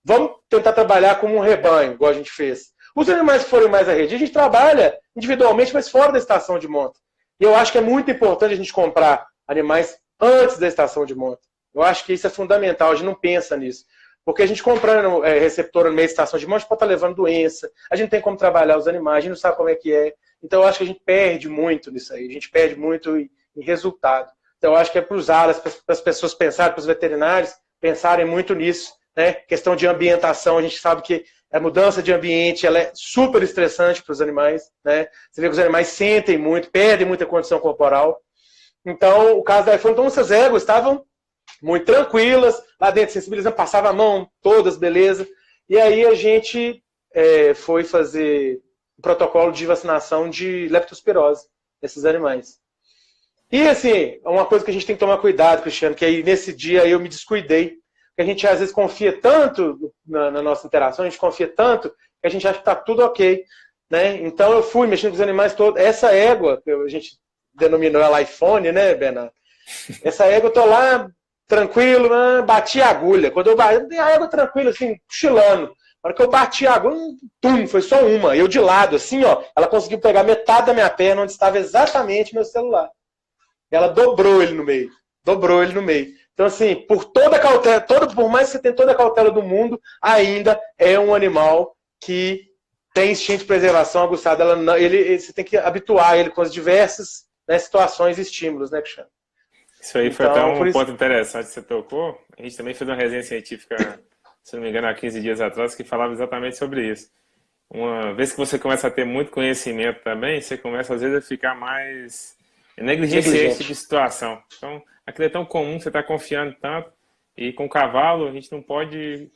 Vamos tentar trabalhar como um rebanho, igual a gente fez. Os animais que forem mais à rede, a gente trabalha individualmente, mas fora da estação de monta. E eu acho que é muito importante a gente comprar animais antes da estação de monta. Eu acho que isso é fundamental, a gente não pensa nisso. Porque a gente comprando receptor no meio da estação de monta, a gente pode estar levando doença, a gente não tem como trabalhar os animais, a gente não sabe como é que é. Então eu acho que a gente perde muito nisso aí, a gente perde muito em resultado. Então eu acho que é para os aras, para as pessoas pensarem, para os veterinários pensarem muito nisso. Né? Questão de ambientação, a gente sabe que a mudança de ambiente ela é super estressante para os animais. Né? Você vê que os animais sentem muito, perdem muita condição corporal. Então, o caso da iPhone, então essas éguas estavam muito tranquilas, lá dentro sensibilizando, passava a mão, todas, beleza. E aí a gente foi fazer o protocolo de vacinação de leptospirose desses animais. E assim, uma coisa que a gente tem que tomar cuidado, Cristiano, que aí nesse dia eu me descuidei, que a gente às vezes confia tanto na nossa interação, a gente confia tanto, que a gente acha que está tudo ok. Né? Então eu fui mexendo com os animais todos. Essa égua, que a gente denominou ela iPhone, né, Bernardo? Essa égua eu tô lá, tranquilo, bati a agulha. Quando eu bati a égua tranquila, assim, cochilando. Na hora que eu bati a agulha, foi só uma. Eu de lado, assim, ó, ela conseguiu pegar metade da minha perna, onde estava exatamente meu celular. Ela dobrou ele no meio. Dobrou ele no meio. Então, assim, por toda a cautela, por mais que você tenha toda a cautela do mundo, ainda é um animal que tem instinto de preservação aguçado. Você tem que habituar ele com as diversas, né, situações e estímulos, né, Cristiano? Isso aí foi até um ponto interessante que você tocou. A gente também fez uma resenha científica, se não me engano, há 15 dias atrás, que falava exatamente sobre isso. Uma vez que você começa a ter muito conhecimento também, você começa, às vezes, a ficar mais negligente esse tipo de situação. Então, aquilo é tão comum, você está confiando tanto, e com o cavalo a gente não pode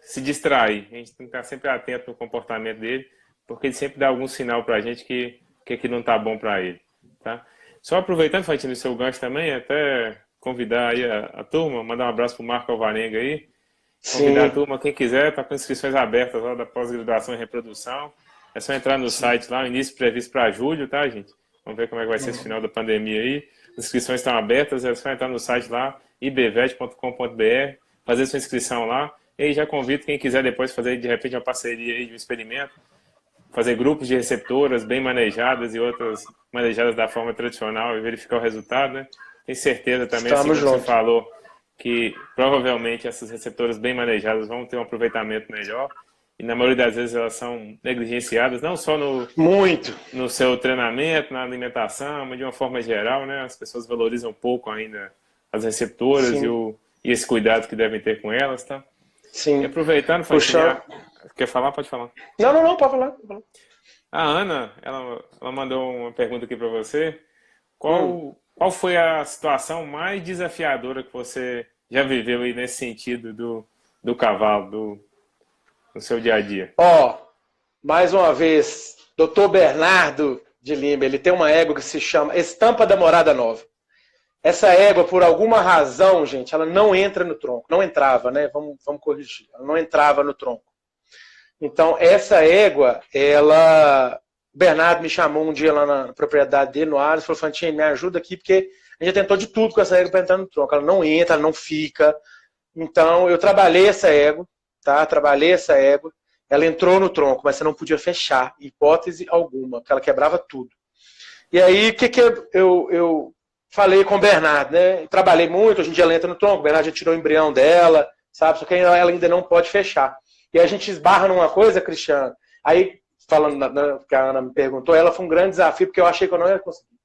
se distrair. A gente tem que estar sempre atento no comportamento dele, porque ele sempre dá algum sinal para a gente que aquilo não está bom para ele. Tá? Só aproveitando, Fantino, o seu gancho também, até convidar aí a turma, mandar um abraço para o Marco Alvarenga aí. Convidar a turma, quem quiser, está com inscrições abertas lá da pós-graduação em reprodução. É só entrar no site lá, o início previsto para julho, tá, gente? Vamos ver como é que vai ser esse final da pandemia aí. As inscrições estão abertas, é só entrar no site lá, ibvet.com.br, fazer sua inscrição lá. E aí já convido quem quiser depois fazer, de repente, uma parceria aí de um experimento, fazer grupos de receptoras bem manejadas e outras manejadas da forma tradicional e verificar o resultado, né? Tenho certeza também, assim como você falou, que provavelmente essas receptoras bem manejadas vão ter um aproveitamento melhor. E na maioria das vezes elas são negligenciadas, não só no seu treinamento, na alimentação, mas de uma forma geral, né? As pessoas valorizam pouco ainda as receptoras e esse cuidado que devem ter com elas, tá? Sim. E aproveitando, Fantinha, quer falar? Pode falar. Não, pode falar. A Ana, ela mandou uma pergunta aqui para você. Qual foi a situação mais desafiadora que você já viveu aí nesse sentido do cavalo, no seu dia a dia? Mais uma vez, Dr. Bernardo de Lima, ele tem uma égua que se chama Estampa da Morada Nova. Essa égua, por alguma razão, gente, ela não entra no tronco. Não entrava, né? Vamos corrigir. Ela não entrava no tronco. Então, essa égua, o Bernardo me chamou um dia lá na propriedade dele, no Ares, e falou, Fantinha, me ajuda aqui, porque a gente já tentou de tudo com essa égua para entrar no tronco. Ela não entra, ela não fica. Então, eu trabalhei essa égua, tá? Ela entrou no tronco, mas você não podia fechar, hipótese alguma, porque ela quebrava tudo. E aí, o que eu falei com o Bernardo, né? Trabalhei muito, hoje em dia ela entra no tronco, o Bernardo já tirou o embrião dela, sabe? Só que ela ainda não pode fechar. E a gente esbarra numa coisa, Cristiano, aí, falando, que a Ana me perguntou, ela foi um grande desafio, porque eu achei que eu não ia conseguir.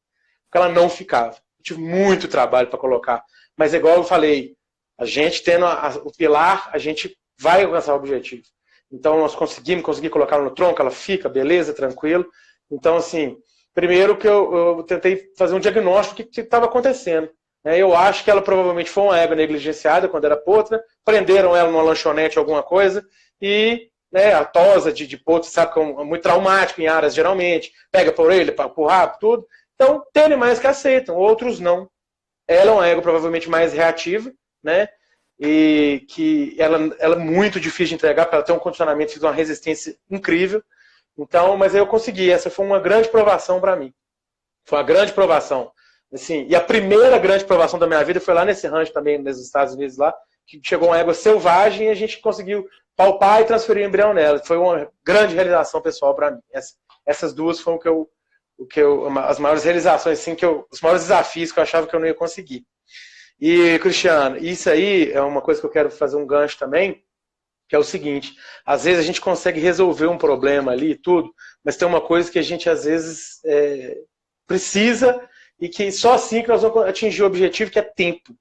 Porque ela não ficava. Eu tive muito trabalho para colocar. Mas igual eu falei, a gente tendo o pilar, a gente vai alcançar o objetivo. Então, nós consegui colocar ela no tronco, ela fica, beleza, tranquilo. Então, assim, primeiro que eu tentei fazer um diagnóstico do que estava acontecendo. Eu acho que ela provavelmente foi uma égua negligenciada quando era potra, prenderam ela numa lanchonete, alguma coisa, e a tosa de potro, sabe, que é muito traumático em áreas, geralmente, pega por orelha, por rabo, tudo. Então, tem animais que aceitam, outros não. Ela é uma égua provavelmente mais reativa, né? E que ela é muito difícil de entregar, porque ela tem um condicionamento de uma resistência incrível. Então, mas eu consegui. Essa foi uma grande provação para mim. Foi uma grande provação. Assim, e a primeira grande provação da minha vida foi lá nesse rancho também, nos Estados Unidos, lá, que chegou uma égua selvagem e a gente conseguiu palpar e transferir o embrião nela. Foi uma grande realização pessoal para mim. Essas duas foram as maiores realizações, assim, os maiores desafios que eu achava que eu não ia conseguir. E, Cristiano, isso aí é uma coisa que eu quero fazer um gancho também, que é o seguinte, às vezes a gente consegue resolver um problema ali e tudo, mas tem uma coisa que a gente às vezes precisa e que só assim que nós vamos atingir o objetivo, que é tempo.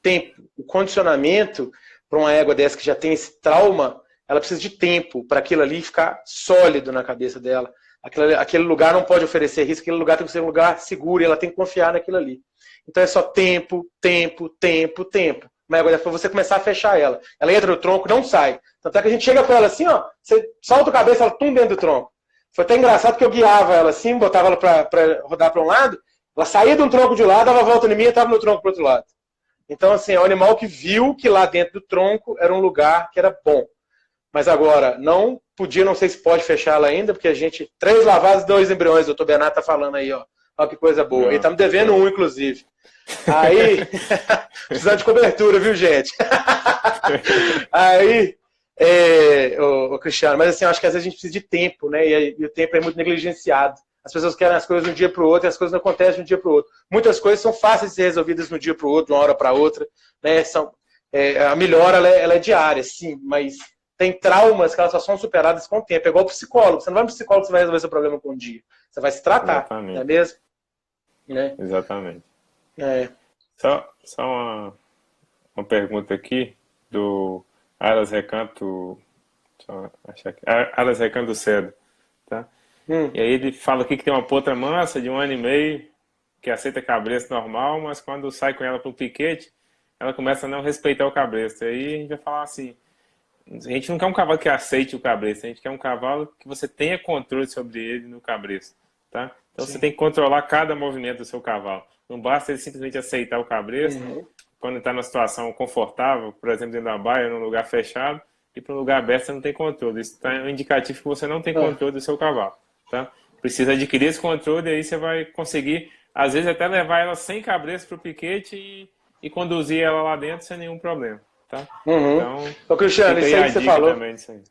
Tempo. O condicionamento para uma égua dessa que já tem esse trauma, ela precisa de tempo para aquilo ali ficar sólido na cabeça dela. Aquele lugar não pode oferecer risco, aquele lugar tem que ser um lugar seguro e ela tem que confiar naquilo ali. Então é só tempo, tempo, tempo, tempo. Uma égua dessa para você começar a fechar ela. Ela entra no tronco, não sai. Tanto é que a gente chega com ela assim, ó, você solta a cabeça, ela tum dentro do tronco. Foi até engraçado que eu guiava ela assim, botava ela para rodar para um lado, ela saía de um tronco de um lado, dava a volta em mim e estava no tronco para o outro lado. Então, assim, é um animal que viu que lá dentro do tronco era um lugar que era bom. Mas agora, não sei se pode fechar ela ainda, porque a gente, 3 lavadas, 2 embriões, o doutor Bernardo tá falando aí, ó. Olha que coisa boa. Ele tá me devendo um, inclusive. Aí, precisando de cobertura, viu, gente? Aí, o Cristiano, mas assim, eu acho que às vezes a gente precisa de tempo, né? E o tempo é muito negligenciado. As pessoas querem as coisas de um dia para o outro e as coisas não acontecem de um dia para o outro. Muitas coisas são fáceis de ser resolvidas de um dia para o outro, de uma hora para outra. Né? A melhora ela é diária, sim, mas tem traumas que elas só são superadas com o tempo. É igual o psicólogo. Você não vai no psicólogo que você vai resolver seu problema com um dia. Você vai se tratar, Exatamente. não é mesmo? Né? Exatamente. Só uma pergunta aqui do Aras Recanto. Aras Recanto Cedo. Tá? E aí ele fala aqui que tem uma potra mansa de 1 ano e meio que aceita cabresto normal, mas quando sai com ela para o piquete, ela começa a não respeitar o cabresto. Aí a gente vai falar assim, a gente não quer um cavalo que aceite o cabresto, a gente quer um cavalo que você tenha controle sobre ele no cabresto. Tá? Então Sim. Você tem que controlar cada movimento do seu cavalo. Não basta ele simplesmente aceitar o cabresto, quando está numa situação confortável, por exemplo, dentro da baia, num lugar fechado, e para um lugar aberto você não tem controle. Isso é um indicativo que você não tem controle do seu cavalo, tá? Precisa adquirir esse controle e aí você vai conseguir, às vezes, até levar ela sem cabresto para o piquete e conduzir ela lá dentro sem nenhum problema, tá? Então, Ô, Cristiano, fica isso aí aí a que você dica falou. também disso aí.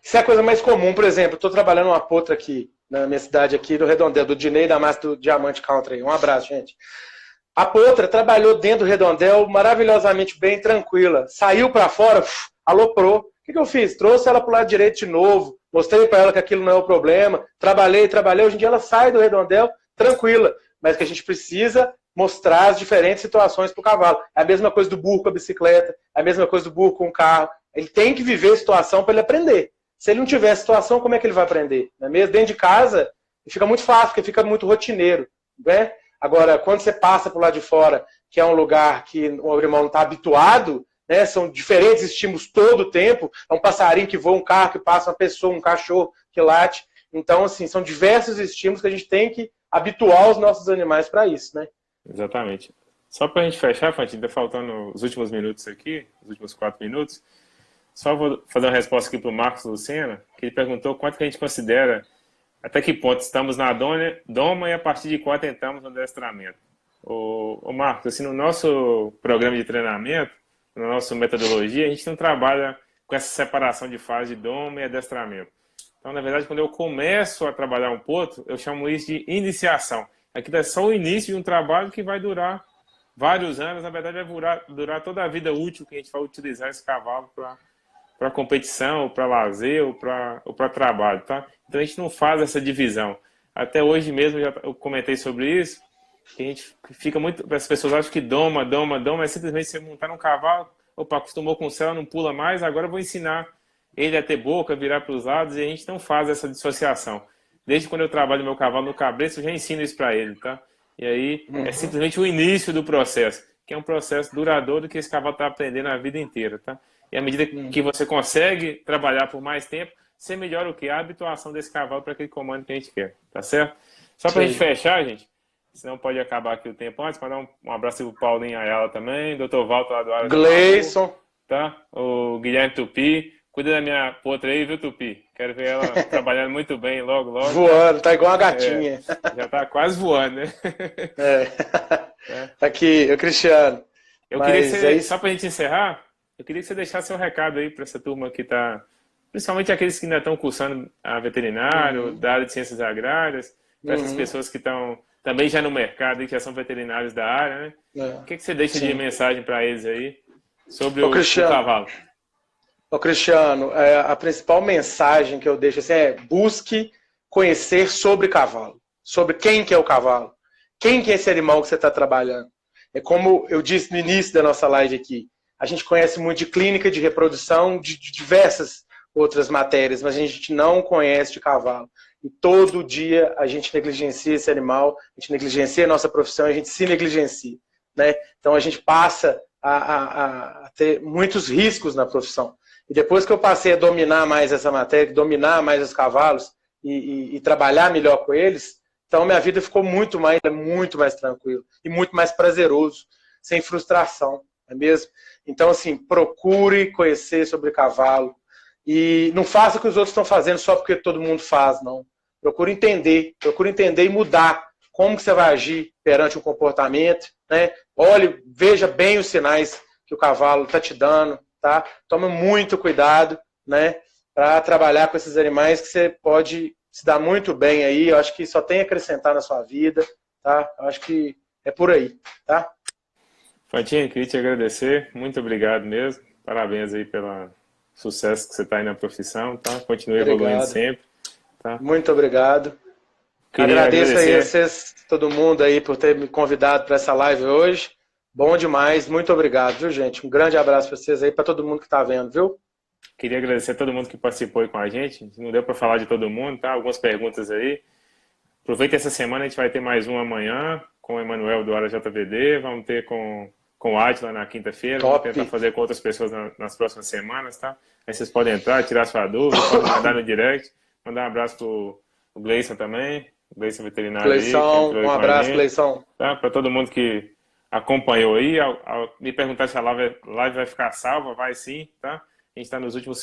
Isso é a coisa mais comum, por exemplo, estou trabalhando uma potra aqui, na minha cidade aqui, do Redondel, do Dinei da Massa do Diamante Country. Um abraço, gente. A potra trabalhou dentro do Redondel maravilhosamente bem, tranquila. Saiu para fora, aloprou. O que eu fiz? Trouxe ela para o lado direito de novo, mostrei para ela que aquilo não é o problema, trabalhei. Hoje em dia ela sai do Redondel tranquila, mas que a gente precisa mostrar as diferentes situações para o cavalo. É a mesma coisa do burro com a bicicleta, é a mesma coisa do burro com o carro. Ele tem que viver a situação para ele aprender. Se ele não tiver situação, como é que ele vai aprender? Não é mesmo? Dentro de casa, fica muito fácil, porque fica muito rotineiro. Né? Agora, quando você passa para o lado de fora, que é um lugar que o animal não está habituado, né? São diferentes estímulos todo o tempo. É um passarinho que voa, um carro que passa, uma pessoa, um cachorro que late. Então, assim, são diversos estímulos que a gente tem que habituar os nossos animais para isso, né? Exatamente. Só para a gente fechar, Fantinho, tá faltando os últimos minutos aqui, os últimos 4 minutos. Só vou fazer uma resposta aqui para o Marcos Lucena, que ele perguntou quanto que a gente considera, até que ponto estamos na doma e a partir de quanto entramos no adestramento. Ô Marcos, assim, no nosso programa de treinamento, na nossa metodologia, a gente não trabalha com essa separação de fase de doma e adestramento. Então, na verdade, quando eu começo a trabalhar um potro, eu chamo isso de iniciação. Aqui é só o início de um trabalho que vai durar vários anos, na verdade vai durar toda a vida útil que a gente vai utilizar esse cavalo para competição, ou para lazer, ou para trabalho, tá? Então a gente não faz essa divisão. Até hoje mesmo eu comentei sobre isso, que a gente fica muito... As pessoas acham que doma é simplesmente você montar num cavalo, opa, acostumou com o céu, não pula mais, agora eu vou ensinar ele a ter boca, virar para os lados, e a gente não faz essa dissociação. Desde quando eu trabalho meu cavalo no cabresto, eu já ensino isso para ele, tá? E aí é simplesmente o início do processo, que é um processo duradouro que esse cavalo está aprendendo a vida inteira, tá? E à medida que você consegue trabalhar por mais tempo, você melhora o quê? A habituação desse cavalo para aquele comando que a gente quer, tá certo? Só para a gente fechar, gente, senão pode acabar aqui o tempo antes, mandar um abraço pro Paulinho Ayala também, Dr. Walter lá do Área Gleison, tá? O Guilherme Tupi. Cuida da minha potra aí, viu, Tupi? Quero ver ela trabalhando muito bem logo, logo. Voando, tá igual uma gatinha. Já tá quase voando, né? Aqui, o Cristiano. Eu queria que você, só pra gente encerrar, eu queria que você deixasse seu recado aí para essa turma que tá, principalmente aqueles que ainda estão cursando a veterinário, da área de ciências agrárias, para essas pessoas que estão também já no mercado e que já são veterinários da área, né? O que você deixa de mensagem para eles aí sobre o cavalo? Ô, Cristiano, a principal mensagem que eu deixo assim, é busque conhecer sobre cavalo, sobre quem que é o cavalo, quem que é esse animal que você está trabalhando. É como eu disse no início da nossa live aqui, a gente conhece muito de clínica, de reprodução, de diversas outras matérias, mas a gente não conhece de cavalo. E todo dia a gente negligencia esse animal, a gente negligencia a nossa profissão, a gente se negligencia. Né? Então a gente passa a ter muitos riscos na profissão. E depois que eu passei a dominar mais essa matéria, dominar mais os cavalos e trabalhar melhor com eles, então minha vida ficou muito mais tranquila e muito mais prazeroso, sem frustração, não é mesmo? Então, assim, procure conhecer sobre cavalo e não faça o que os outros estão fazendo só porque todo mundo faz, não. Procure entender e mudar como que você vai agir perante o comportamento, né? Olhe, veja bem os sinais que o cavalo está te dando, tá? Tome muito cuidado, né? Para trabalhar com esses animais que você pode se dar muito bem aí. Eu acho que só tem a acrescentar na sua vida, tá? Eu acho que é por aí, tá? Fantinho, queria te agradecer. Muito obrigado mesmo. Parabéns aí pelo sucesso que você está aí na profissão, tá? Continue evoluindo sempre, tá? Muito obrigado. Agradeço aí a vocês, todo mundo aí, por ter me convidado para essa live hoje. Bom demais, muito obrigado, viu, gente? Um grande abraço para vocês aí, para todo mundo que está vendo, viu? Queria agradecer a todo mundo que participou aí com a gente. Não deu para falar de todo mundo, tá? Algumas perguntas aí. Aproveita essa semana, a gente vai ter mais um amanhã com o Emanuel do Área JVD. Vamos ter com o Atila na quinta-feira. Vamos tentar fazer com outras pessoas nas próximas semanas, tá? Aí vocês podem entrar, tirar sua dúvida, podem mandar no direct. Mandar um abraço pro Gleison também, o Gleison veterinário. Gleison, um abraço, Gleison. Tá? Para todo mundo que acompanhou aí, me perguntar se a live vai ficar salva, vai sim, tá? gente está nos últimos